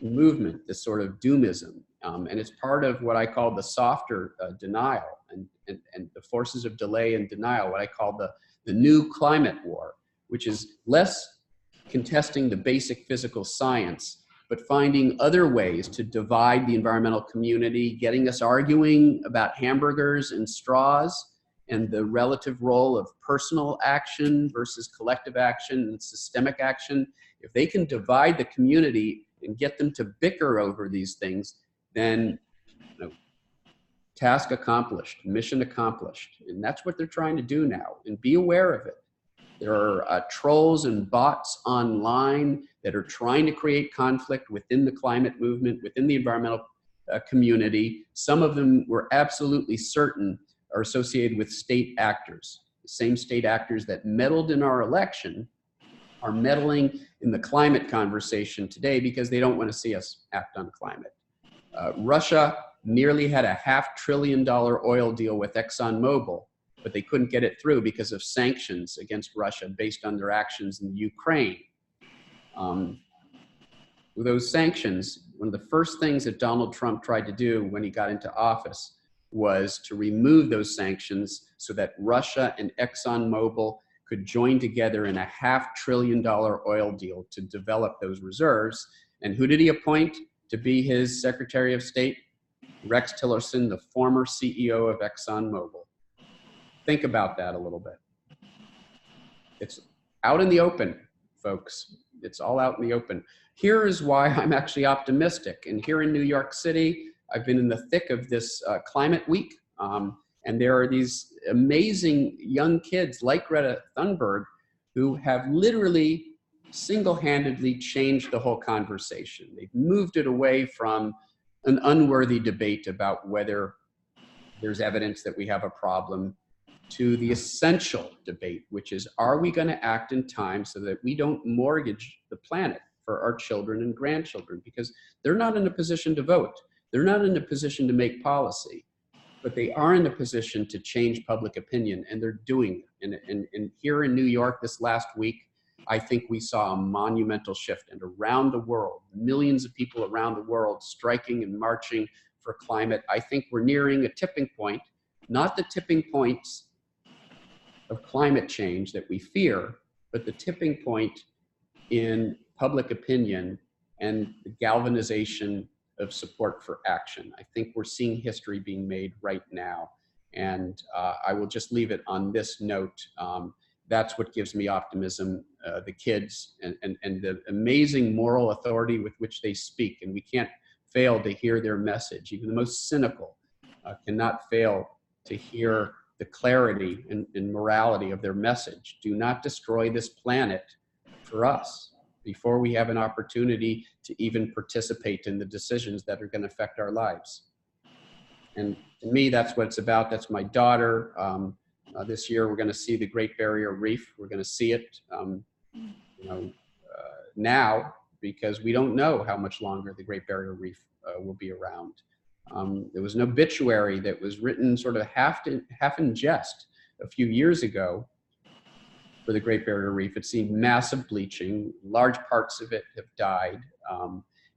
movement, this sort of doomism. And it's part of what I call the softer denial and the forces of delay and denial, what I call the new climate war, which is less contesting the basic physical science, but finding other ways to divide the environmental community, getting us arguing about hamburgers and straws and the relative role of personal action versus collective action and systemic action. If they can divide the community and get them to bicker over these things, then task accomplished, mission accomplished. And that's what they're trying to do now, and be aware of it. There are trolls and bots online that are trying to create conflict within the climate movement, within the environmental community. Some of them we're absolutely certain are associated with state actors. The same state actors that meddled in our election are meddling in the climate conversation today because they don't want to see us act on climate. Russia nearly had a $500 billion oil deal with ExxonMobil, but they couldn't get it through because of sanctions against Russia based on their actions in Ukraine. With those sanctions, one of the first things that Donald Trump tried to do when he got into office was to remove those sanctions so that Russia and ExxonMobil could join together in a $500 billion oil deal to develop those reserves. And who did he appoint to be his Secretary of State? Rex Tillerson, the former CEO of ExxonMobil. Think about that a little bit. It's out in the open, folks. It's all out in the open. Here is why I'm actually optimistic. And here in New York City, I've been in the thick of this climate week. And there are these amazing young kids like Greta Thunderbird who have literally single-handedly changed the whole conversation. They've moved it away from an unworthy debate about whether there's evidence that we have a problem to the essential debate, which is, are we going to act in time so that we don't mortgage the planet for our children and grandchildren? Because they're not in a position to vote. They're not in a position to make policy, but they are in a position to change public opinion, and they're doing it. And here in New York this last week, I think we saw a monumental shift, and around the world, millions of people around the world striking and marching for climate. I think we're nearing a tipping point, not the tipping points of climate change that we fear, but the tipping point in public opinion and the galvanization of support for action. I think we're seeing history being made right now. And I will just leave it on this note. That's what gives me optimism, the kids and the amazing moral authority with which they speak. And we can't fail to hear their message. Even the most cynical cannot fail to hear the clarity and morality of their message. Do not destroy this planet for us before we have an opportunity to even participate in the decisions that are going to affect our lives. And to me, that's what it's about. That's my daughter. This year, we're going to see the Great Barrier Reef. We're going to see it now, because we don't know how much longer the Great Barrier Reef will be around. There was an obituary that was written sort of half in jest a few years ago for the Great Barrier Reef. It's seen massive bleaching. Large parts of it have died.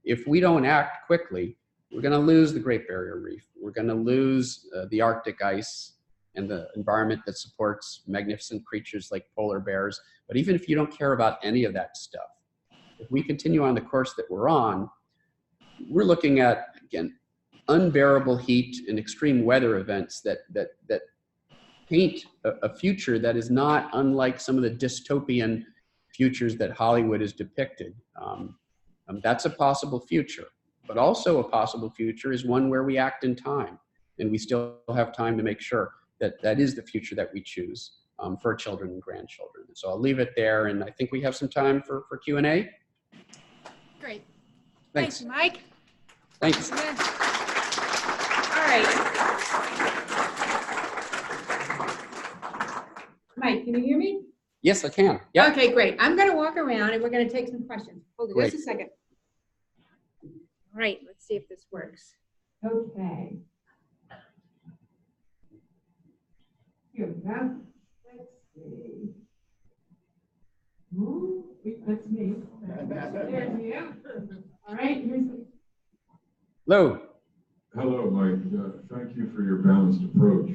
If we don't act quickly, we're going to lose the Great Barrier Reef. We're going to lose the Arctic ice and the environment that supports magnificent creatures like polar bears. But even if you don't care about any of that stuff, if we continue on the course that we're on, we're looking at, again, unbearable heat and extreme weather events that paint a future that is not unlike some of the dystopian futures that Hollywood has depicted. That's a possible future, but also a possible future is one where we act in time, and we still have time to make sure that that is the future that we choose for our children and grandchildren. So I'll leave it there, and I think we have some time for Q&A. Great. Thanks. Thanks, Mike. Thanks. All right. Mike, can you hear me? Yes, I can. Yeah. Okay, great. I'm going to walk around and we're going to take some questions. Hold on just a second. All right, let's see if this works. Okay. Here we go. Let's see. Ooh, that's me. There's you. All right, here's the... Hello. Hello, Mike. Thank you for your balanced approach.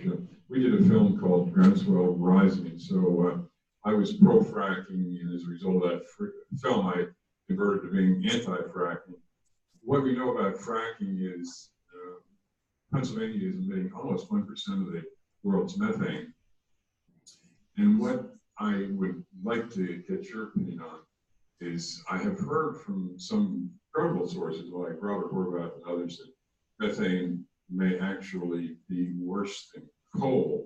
We did a film called Groundswell Rising, so I was pro-fracking, and as a result of that film, I converted to being anti-fracking. What we know about fracking is Pennsylvania is emitting almost 1% of the world's methane. And what I would like to get your opinion on is I have heard from some credible sources like Robert Horvath and others that methane may actually be worse than coal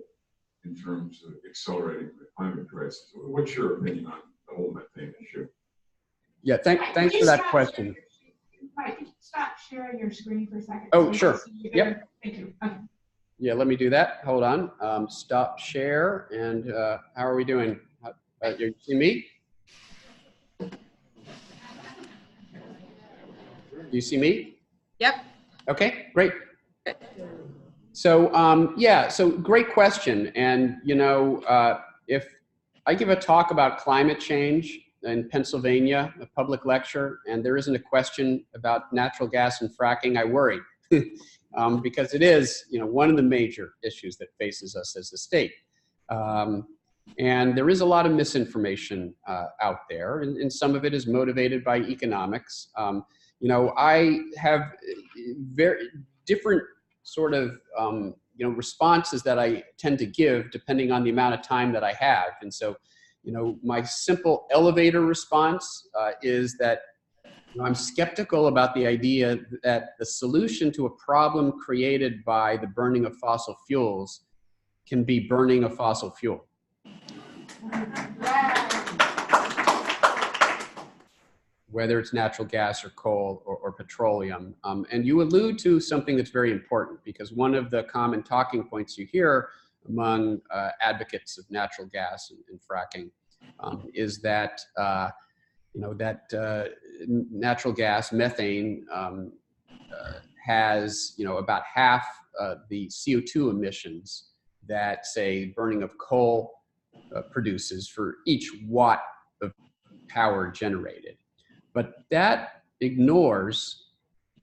in terms of accelerating the climate crisis. What's your opinion on the whole methane issue? Yeah, thanks for that question. Right, stop sharing your screen for a second. Oh, sure. Yep. Thank you. Okay. Yeah, let me do that. Hold on. Stop share. And how are we doing? You see me? You see me? Yep. Okay, great. So yeah, so great question. And you know, if I give a talk about climate change in Pennsylvania, a public lecture, and there isn't a question about natural gas and fracking, I worry. Because it is, you know, one of the major issues that faces us as a state. And there is a lot of misinformation out there, and some of it is motivated by economics. You know, I have very different sort of, you know, responses that I tend to give depending on the amount of time that I have. And so, you know, my simple elevator response is that, you know, I'm skeptical about the idea that the solution to a problem created by the burning of fossil fuels can be burning a fossil fuel. Whether it's natural gas or coal or petroleum. And you allude to something that's very important, because one of the common talking points you hear among advocates of natural gas and fracking is that you know, that natural gas, methane, has, you know, about half the CO2 emissions that, say, burning of coal produces for each watt of power generated. But that ignores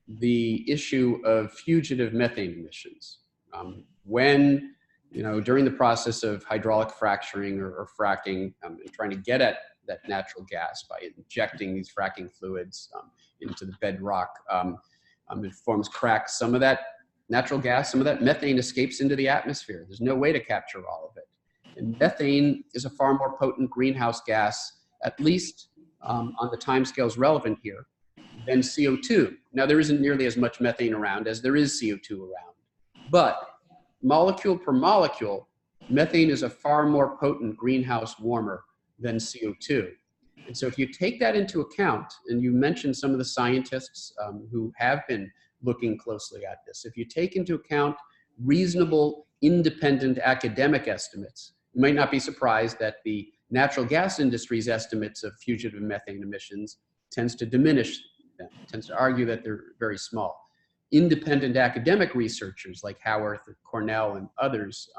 the issue of fugitive methane emissions. When, you know, during the process of hydraulic fracturing or fracking, and trying to get at that natural gas by injecting these fracking fluids into the bedrock, it forms cracks. Some of that natural gas, some of that methane escapes into the atmosphere. There's no way to capture all of it. And methane is a far more potent greenhouse gas, at least on the timescales relevant here, than CO2. Now, there isn't nearly as much methane around as there is CO2 around. But molecule per molecule, methane is a far more potent greenhouse warmer than CO2. And so if you take that into account, and you mentioned some of the scientists who have been looking closely at this, if you take into account reasonable, independent academic estimates, you might not be surprised that the natural gas industry's estimates of fugitive methane emissions tends to diminish them, tends to argue that they're very small. Independent academic researchers like Howarth, Cornell, and others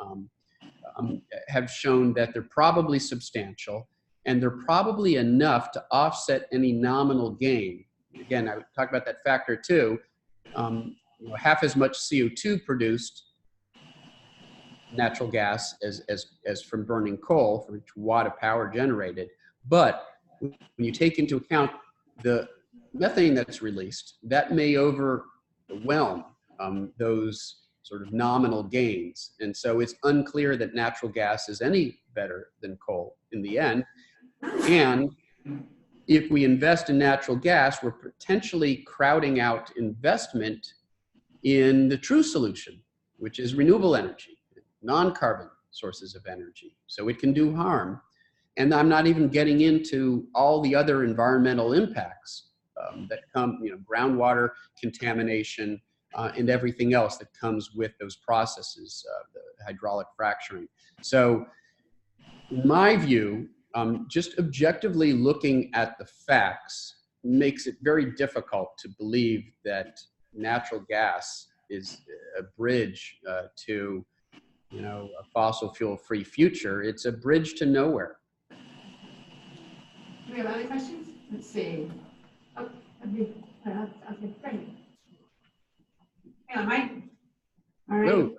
have shown that they're probably substantial, and they're probably enough to offset any nominal gain. Again, I would talk about that factor too. You know, half as much CO2 produced natural gas as from burning coal for each watt of power generated. But when you take into account the methane that's released, that may overwhelm those sort of nominal gains. And so it's unclear that natural gas is any better than coal in the end. And if we invest in natural gas, we're potentially crowding out investment in the true solution, which is renewable energy, non-carbon sources of energy. So it can do harm. And I'm not even getting into all the other environmental impacts that come, you know, groundwater contamination, and everything else that comes with those processes, the hydraulic fracturing. So in my view, just objectively looking at the facts makes it very difficult to believe that natural gas is a bridge to, you know, a fossil fuel free future. It's a bridge to nowhere. Do we have other questions? Let's see. Oh, okay, great. Yeah, Mike. All right. Hello.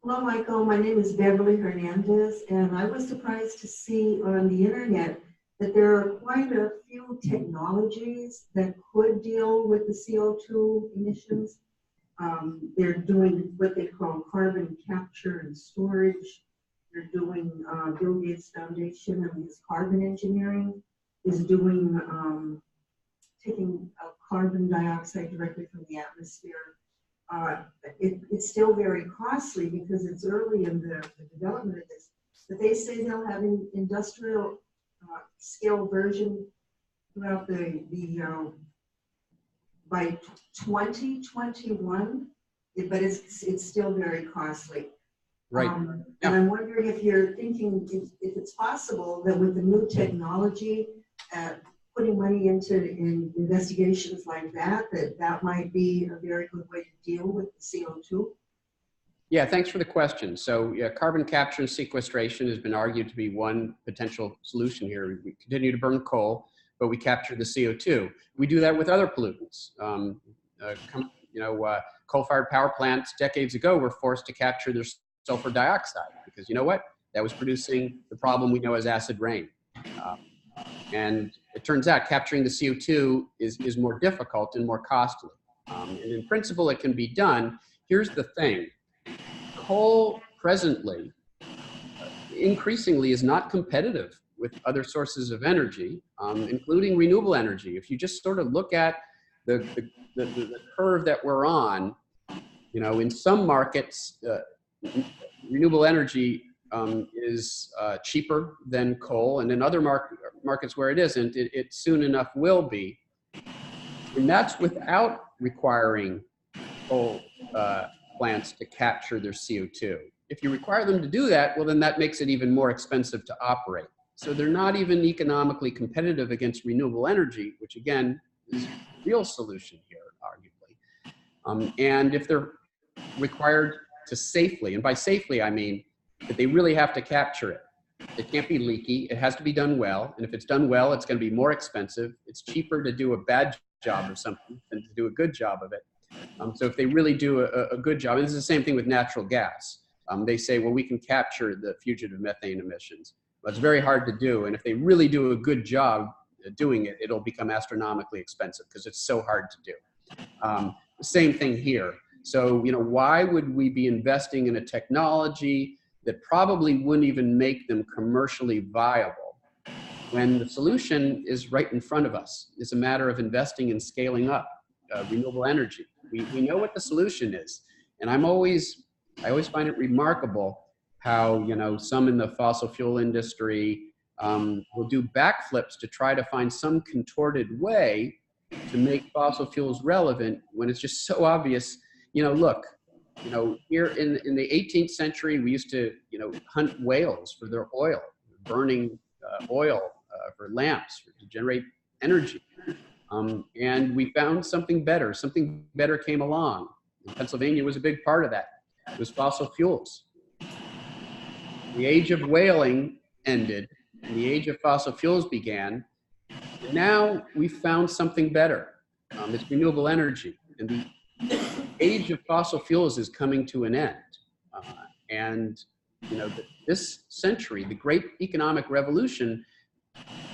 Hello, Michael. My name is Beverly Hernandez, and I was surprised to see on the internet that there are quite a few technologies that could deal with the CO2 emissions. They're doing what they call carbon capture and storage. They're doing Bill Gates Foundation and his carbon engineering is doing taking carbon dioxide directly from the atmosphere. It's still very costly because it's early in the development of this. But they say they'll have an industrial scale version throughout by 2021, but it's still very costly. Right. And I'm wondering if you're thinking if it's possible that with the new technology, putting money into investigations like that might be a very good way to deal with the CO2. Yeah, thanks for the question. So yeah, carbon capture and sequestration has been argued to be one potential solution here. We continue to burn coal, but we capture the CO2. We do that with other pollutants. Coal-fired power plants decades ago were forced to capture their sulfur dioxide because you know what? That was producing the problem we know as acid rain. And it turns out capturing the CO2 is more difficult and more costly. And in principle, it can be done. Here's the thing. Coal presently, increasingly, is not competitive with other sources of energy, including renewable energy. If you just sort of look at the curve that we're on, in some markets, renewable energy is cheaper than coal, and in other markets where it isn't, it soon enough will be. And that's without requiring coal plants to capture their CO2. If you require them to do that, well, then that makes it even more expensive to operate. So they're not even economically competitive against renewable energy, which again is a real solution here, arguably. And if they're required to safely, and by safely I mean that they really have to capture it. It can't be leaky, it has to be done well, and if it's done well, it's going to be more expensive. It's cheaper to do a bad job of something than to do a good job of it. So if they really do a good job, and this is the same thing with natural gas. They say, well, we can capture the fugitive methane emissions. Well, it's very hard to do, and if they really do a good job doing it, it'll become astronomically expensive because it's so hard to do. The same thing here. So, why would we be investing in a technology that probably wouldn't even make them commercially viable when the solution is right in front of us? It's a matter of investing and scaling up renewable energy. We know what the solution is, and I always find it remarkable how some in the fossil fuel industry will do backflips to try to find some contorted way to make fossil fuels relevant when it's just so obvious. Look, here in the 18th century, we used to hunt whales for their oil, burning oil for lamps to generate energy. And we found something better. Something better came along. And Pennsylvania was a big part of that. It was fossil fuels. The age of whaling ended, and the age of fossil fuels began. And now we found something better. It's renewable energy. And the age of fossil fuels is coming to an end. This century, the great economic revolution,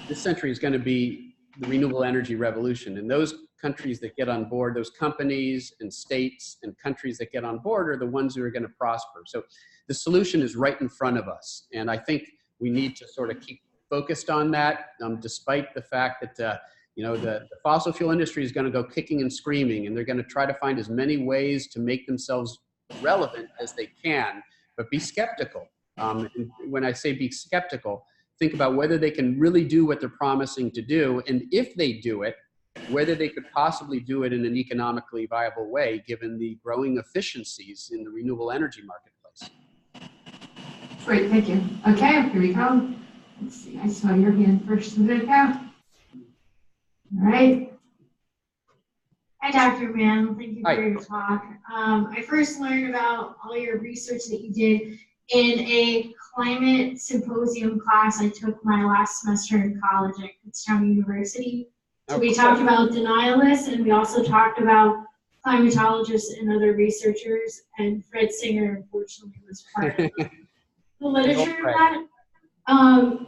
this century is going to be the renewable energy revolution. And those countries that get on board, those companies and states and countries that get on board are the ones who are going to prosper. So the solution is right in front of us. And I think we need to sort of keep focused on that, despite the fact that the fossil fuel industry is going to go kicking and screaming, and they're going to try to find as many ways to make themselves relevant as they can, but be skeptical. And when I say be skeptical, think about whether they can really do what they're promising to do, and if they do it, whether they could possibly do it in an economically viable way, given the growing efficiencies in the renewable energy marketplace. Great, thank you. Okay, here we go. Let's see, I saw your hand first a minute ago. All right. Hi, Dr. Mann. Thank you for your talk. I first learned about all your research that you did in a climate symposium class I took my last semester in college at Kutztown University. So we talked about denialists, and we also talked about climatologists and other researchers, and Fred Singer, unfortunately, was part of the literature of that.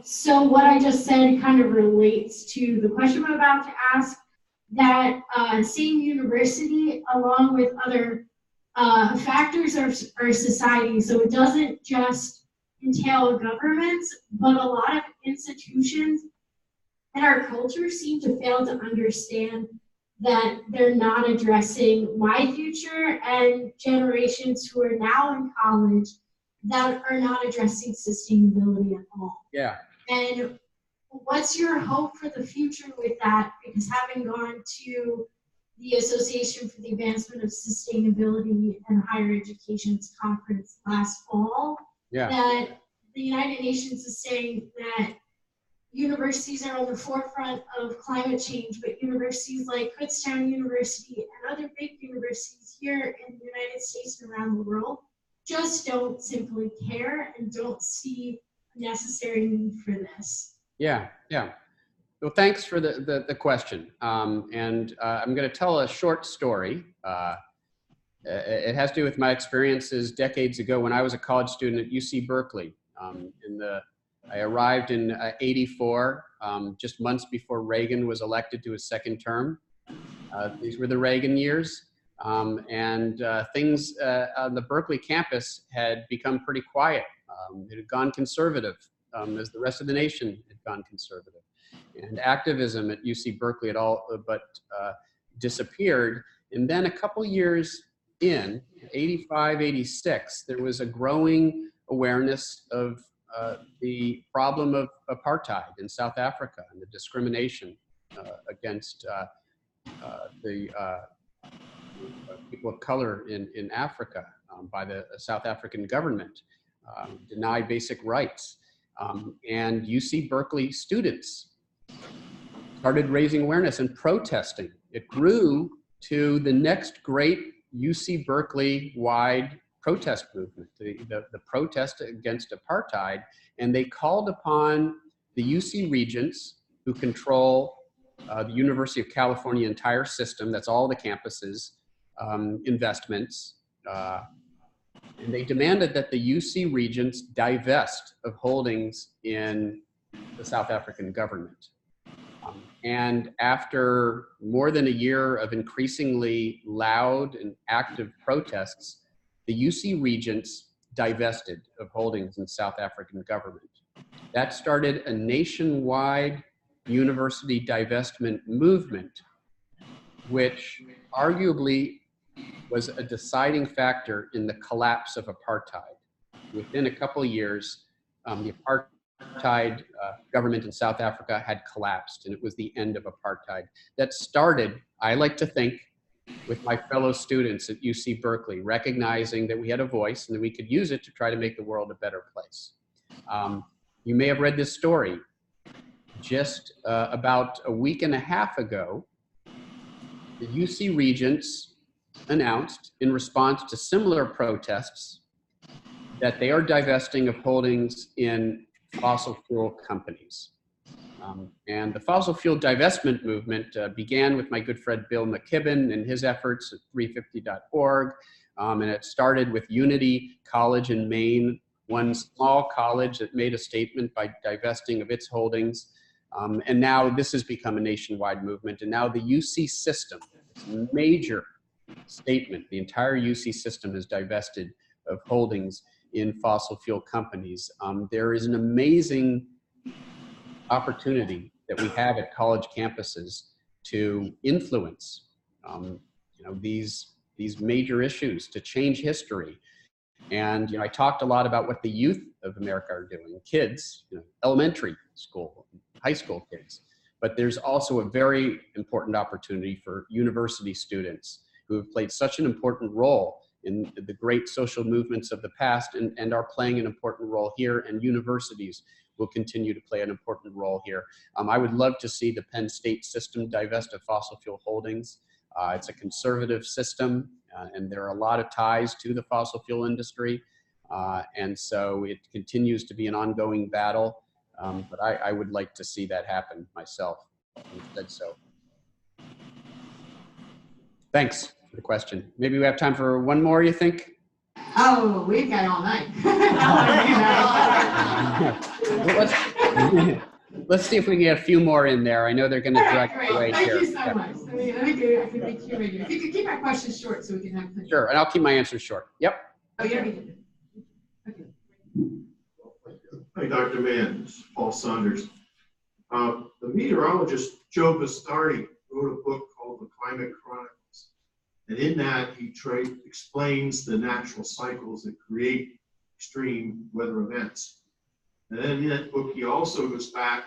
So what I just said kind of relates to the question I'm about to ask, that same university, along with other factors of our society, so it doesn't just entail governments, but a lot of institutions and our culture seem to fail to understand that they're not addressing my future and generations who are now in college that are not addressing sustainability at all. Yeah. And what's your hope for the future with that? Because having gone to the Association for the Advancement of Sustainability and Higher Education's conference last fall, that the United Nations is saying that universities are on the forefront of climate change, but universities like Kutztown University and other big universities here in the United States and around the world just don't simply care and don't see a necessary need for this. Yeah, yeah. Well, thanks for the question. I'm going to tell a short story. It has to do with my experiences decades ago when I was a college student at UC Berkeley. I arrived in '84, just months before Reagan was elected to his second term. These were the Reagan years. Things on the Berkeley campus had become pretty quiet. It had gone conservative, as the rest of the nation had gone conservative. And activism at UC Berkeley had all but disappeared. And then a couple years in, 85, 86, there was a growing awareness of the problem of apartheid in South Africa and the discrimination against the people of color in Africa by the South African government, denied basic rights. And UC Berkeley students started raising awareness and protesting. It grew to the next great UC Berkeley-wide protest movement, the protest against apartheid, and they called upon the UC regents who control the University of California entire system, that's all the campuses, investments, and they demanded that the UC regents divest of holdings in the South African government. And after more than a year of increasingly loud and active protests, the UC regents divested of holdings in South African government. That started a nationwide university divestment movement, which arguably was a deciding factor in the collapse of apartheid. Within a couple of years, the apartheid government in South Africa had collapsed, and it was the end of apartheid. That started, I like to think, with my fellow students at UC Berkeley, recognizing that we had a voice and that we could use it to try to make the world a better place. You may have read this story. Just about a week and a half ago, the UC regents announced, in response to similar protests, that they are divesting of holdings in fossil fuel companies. And the fossil fuel divestment movement began with my good friend Bill McKibben and his efforts at 350.org. And it started with Unity College in Maine, one small college that made a statement by divesting of its holdings. And now this has become a nationwide movement. And now the UC system, it's a major statement. The entire UC system is divested of holdings in fossil fuel companies. There is an amazing opportunity that we have at college campuses to influence these major issues, to change history. And I talked a lot about what the youth of America are doing, kids, elementary school, high school kids. But there's also a very important opportunity for university students who have played such an important role in the great social movements of the past and are playing an important role here, and universities will continue to play an important role here. I would love to see the Penn State system divest of fossil fuel holdings. It's a conservative system, and there are a lot of ties to the fossil fuel industry. And so it continues to be an ongoing battle, but I would like to see that happen myself. Instead, so. Thanks for the question. Maybe we have time for one more, you think? Oh, we've got all night. Let's see if we can get a few more in there. I know they're going to direct away Thank here. you so much. I mean, let me do. I can make you ready. If you could keep my questions short, so we can have. Sure, and I'll keep my answers short. Yep. Oh, yeah. Okay. Hi, Dr. Mann. This is Paul Saunders. The meteorologist Joe Bastardi wrote a book called The Climate Chronicles. And in that, he explains the natural cycles that create extreme weather events. And then in that book, he also goes back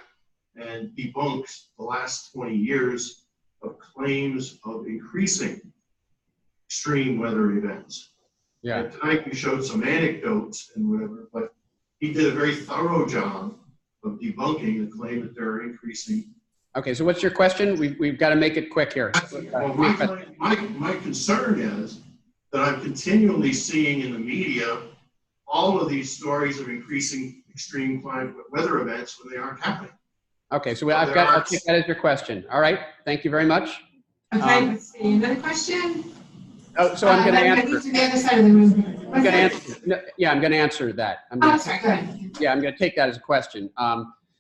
and debunks the last 20 years of claims of increasing extreme weather events. Yeah. And tonight we showed some anecdotes and whatever, but he did a very thorough job of debunking the claim that they're increasing. Okay, so what's your question? We've got to make it quick here. Well, my concern is that I'm continually seeing in the media all of these stories of increasing extreme climate weather events when they aren't happening. Okay, so I'll take that as your question. All right, thank you very much. Okay, let's see, another question? Oh, so I'm going to answer. To the other side of the room. I'm going to answer. No, yeah, I'm going to answer that. Sorry, go ahead. Yeah, I'm going to take that as a question.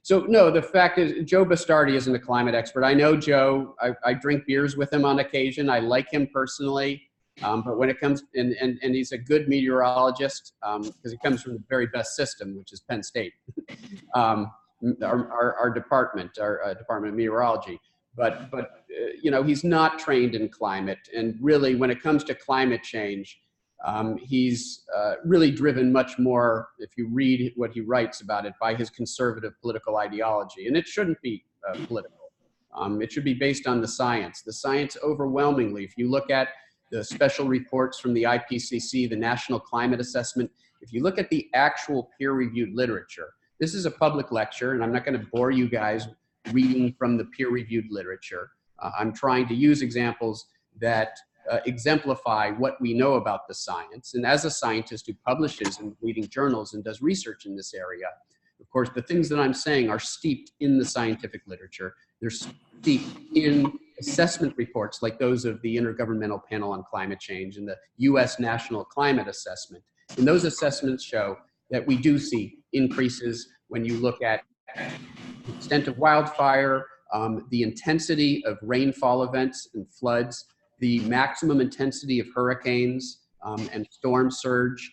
So no, the fact is Joe Bastardi isn't a climate expert. I know Joe. I drink beers with him on occasion. I like him personally. But when it comes, and he's a good meteorologist because he comes from the very best system, which is Penn State, our department of meteorology. But you know, he's not trained in climate, and really, when it comes to climate change, he's really driven much more, if you read what he writes about it, by his conservative political ideology. And it shouldn't be political. It should be based on the science. The science overwhelmingly, if you look at the special reports from the IPCC, the National Climate Assessment, if you look at the actual peer-reviewed literature, this is a public lecture, and I'm not going to bore you guys reading from the peer-reviewed literature. I'm trying to use examples that exemplify what we know about the science. And as a scientist who publishes in leading journals and does research in this area, of course, the things that I'm saying are steeped in the scientific literature. They're steeped in assessment reports like those of the Intergovernmental Panel on Climate Change and the US National Climate Assessment. And those assessments show that we do see increases when you look at the extent of wildfire, the intensity of rainfall events and floods, the maximum intensity of hurricanes and storm surge,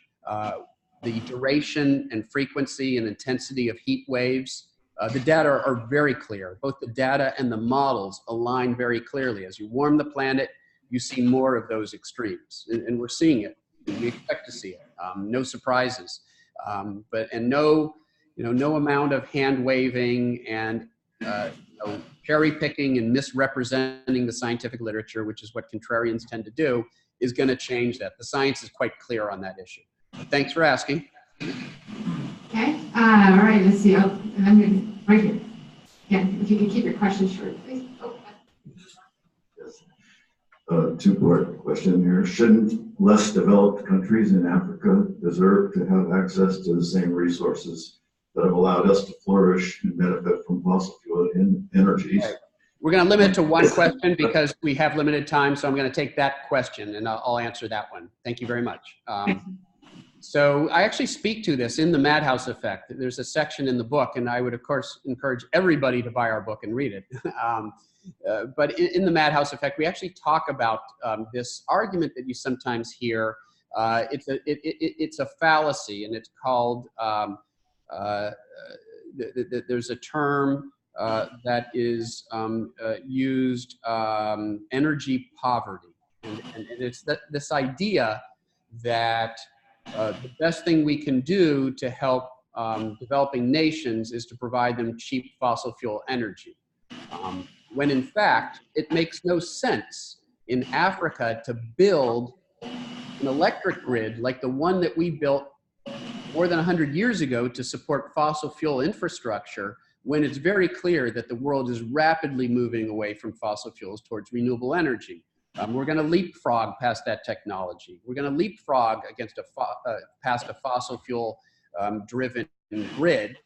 the duration and frequency and intensity of heat waves. The data are very clear. Both the data and the models align very clearly. As you warm the planet, you see more of those extremes, and we're seeing it. We expect to see it. No surprises, and no amount of hand waving and cherry picking and misrepresenting the scientific literature, which is what contrarians tend to do, is going to change that. The science is quite clear on that issue. Thanks for asking. Okay, all right, let's see. I'm going to, right here. Yeah, if you could keep your questions short, please. Oh. Two-part question here. Shouldn't less developed countries in Africa deserve to have access to the same resources that have allowed us to flourish and benefit from fossil fuel energies? Right. We're going to limit it to one question because we have limited time, so I'm going to take that question and I'll answer that one. Thank you very much. So I actually speak to this in the Madhouse Effect. There's a section in the book, and I would, of course, encourage everybody to buy our book and read it. But in the Madhouse Effect, we actually talk about this argument that you sometimes hear. It's a fallacy, and it's called, there's a term that is used, energy poverty. And it's this idea that the best thing we can do to help developing nations is to provide them cheap fossil fuel energy. When in fact, it makes no sense in Africa to build an electric grid like the one that we built more than 100 years ago to support fossil fuel infrastructure, when it's very clear that the world is rapidly moving away from fossil fuels towards renewable energy. We're going to leapfrog past that technology. We're going to leapfrog against past a fossil fuel driven grid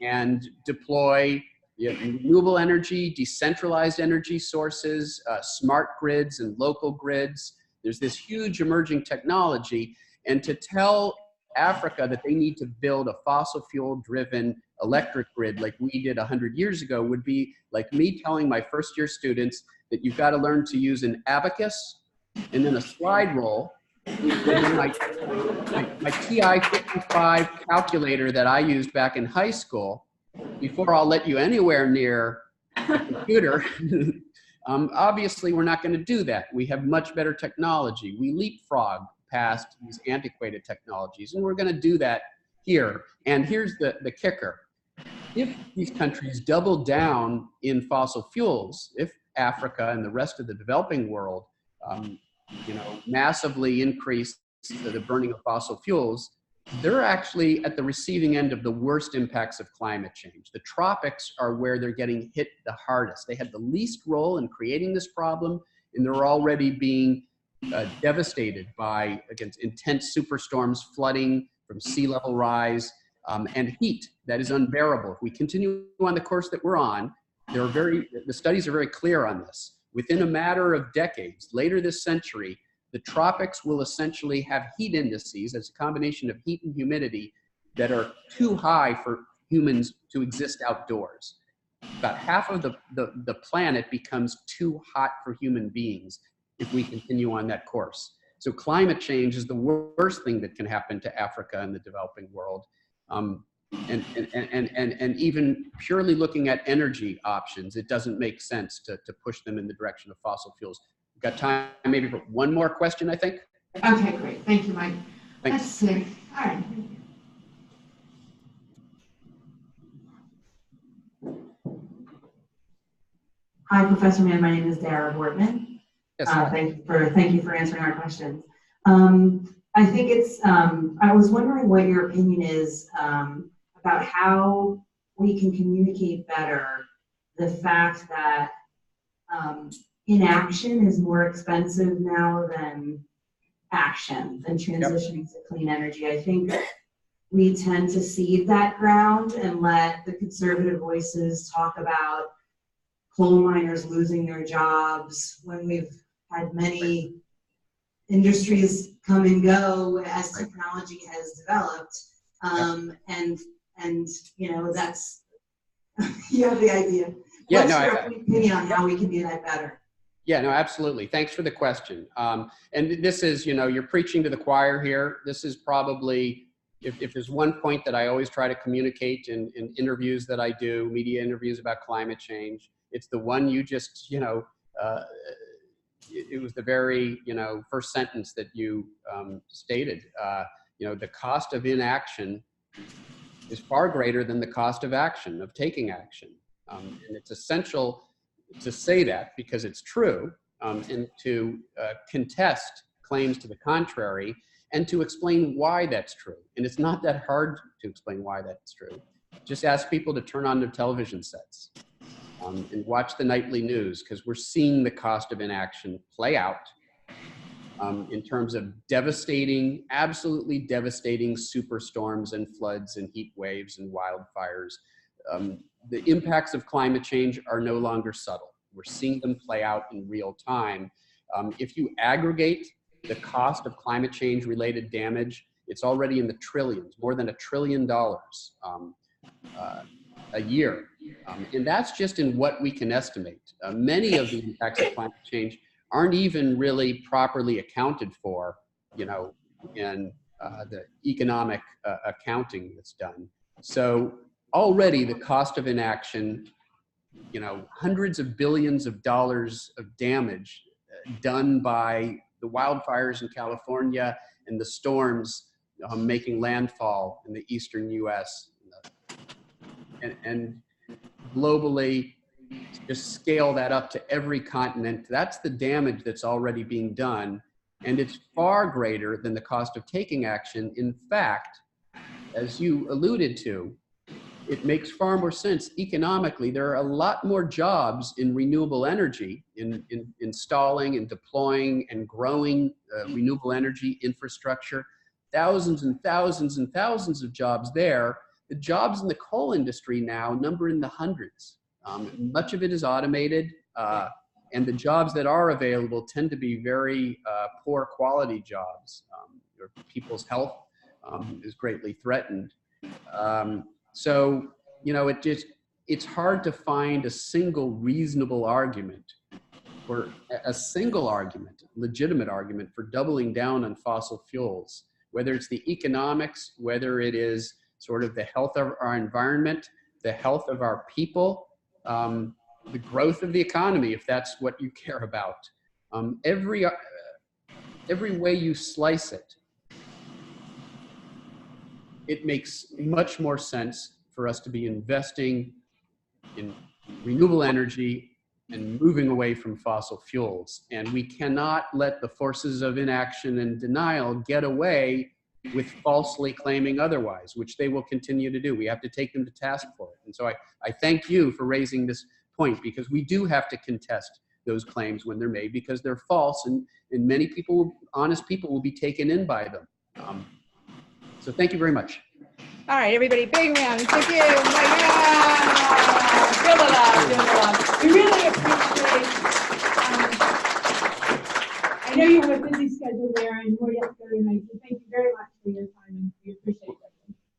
and deploy renewable energy, decentralized energy sources, smart grids and local grids. There's this huge emerging technology, and to tell Africa that they need to build a fossil fuel driven electric grid like we did 100 years ago would be like me telling my first year students that you've got to learn to use an abacus and then a slide rule and then my TI-55 calculator that I used back in high school before I'll let you anywhere near a computer Obviously, we're not going to do that. We have much better technology. We leapfrog past these antiquated technologies, and we're going to do that here. And here's the kicker. If these countries double down in fossil fuels, if Africa and the rest of the developing world, massively increase the burning of fossil fuels, they're actually at the receiving end of the worst impacts of climate change. The tropics are where they're getting hit the hardest. They had the least role in creating this problem, and they're already being devastated by, against intense superstorms, flooding from sea level rise, and heat that is unbearable. If we continue on the course that we're on, the studies are very clear on this. Within a matter of decades, later this century, the tropics will essentially have heat indices as a combination of heat and humidity that are too high for humans to exist outdoors. About half of the planet becomes too hot for human beings if we continue on that course. So climate change is the worst thing that can happen to Africa and the developing world. And even purely looking at energy options, it doesn't make sense to push them in the direction of fossil fuels. We've got time maybe for one more question, I think. Okay, great. Thank you, Mike. Thanks. Let's see. All right. Hi, Professor Mann. My name is Dara Bortman. Yes. Thank you for answering our questions. I think it's, I was wondering what your opinion is about how we can communicate better the fact that inaction is more expensive now than action, than transitioning to clean energy. I think we tend to cede that ground and let the conservative voices talk about coal miners losing their jobs when we've had many industries come and go as technology has developed. And you know, that's, you have the idea. Yeah, What's your opinion on how we can do that better? Yeah, no, absolutely. Thanks for the question. And this is, you know, you're preaching to the choir here. This is probably, if there's one point that I always try to communicate in interviews that I do, media interviews about climate change, it's the one you just, you know, it was the very, you know, first sentence that you stated. You know, the cost of inaction is far greater than the cost of action, of taking action. And it's essential to say that because it's true, and to contest claims to the contrary, and to explain why that's true. And it's not that hard to explain why that's true. Just ask people to turn on their television sets and watch the nightly news, because we're seeing the cost of inaction play out in terms of devastating, absolutely devastating superstorms and floods and heat waves and wildfires. The impacts of climate change are no longer subtle. We're seeing them play out in real time. If you aggregate the cost of climate change related damage, it's already in the trillions, more than $1 trillion a year. And that's just in what we can estimate. Many of the impacts of climate change aren't even really properly accounted for, you know, in the economic accounting that's done. So already the cost of inaction, you know, hundreds of billions of dollars of damage done by the wildfires in California and the storms making landfall in the eastern US. And globally, just scale that up to every continent. That's the damage that's already being done. And it's far greater than the cost of taking action. In fact, as you alluded to, it makes far more sense economically. There are a lot more jobs in renewable energy, in installing and deploying and growing renewable energy infrastructure. Thousands and thousands and thousands of jobs there. The jobs in the coal industry now number in the hundreds. Much of it is automated, and the jobs that are available tend to be very poor quality jobs. Where people's health is greatly threatened. So, you know, it's hard to find a single reasonable argument, or a single argument, legitimate argument for doubling down on fossil fuels, whether it's the economics, whether it is sort of the health of our environment, the health of our people. the growth of the economy, if that's what you care about. Every way you slice it, it makes much more sense for us to be investing in renewable energy and moving away from fossil fuels. And we cannot let the forces of inaction and denial get away with falsely claiming otherwise, which they will continue to do. We have to take them to task for it. And so I thank you for raising this point, because we do have to contest those claims when they're made, because they're false, and many people, honest people, will be taken in by them. So thank you very much. All right, everybody, big round. Thank you. Feel the love, feel the love. We really appreciate, I know you have a busy schedule there, and we're yesterday night, so thank you very much for your time, and we appreciate it.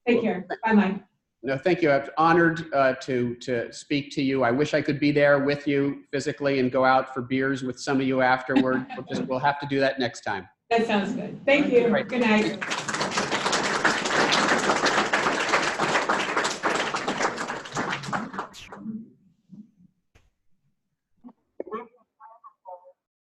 Take care. Bye, Mike. No, thank you. I'm honored to speak to you. I wish I could be there with you physically and go out for beers with some of you afterward. We'll have to do that next time. That sounds good. Thank you. Right. Good night.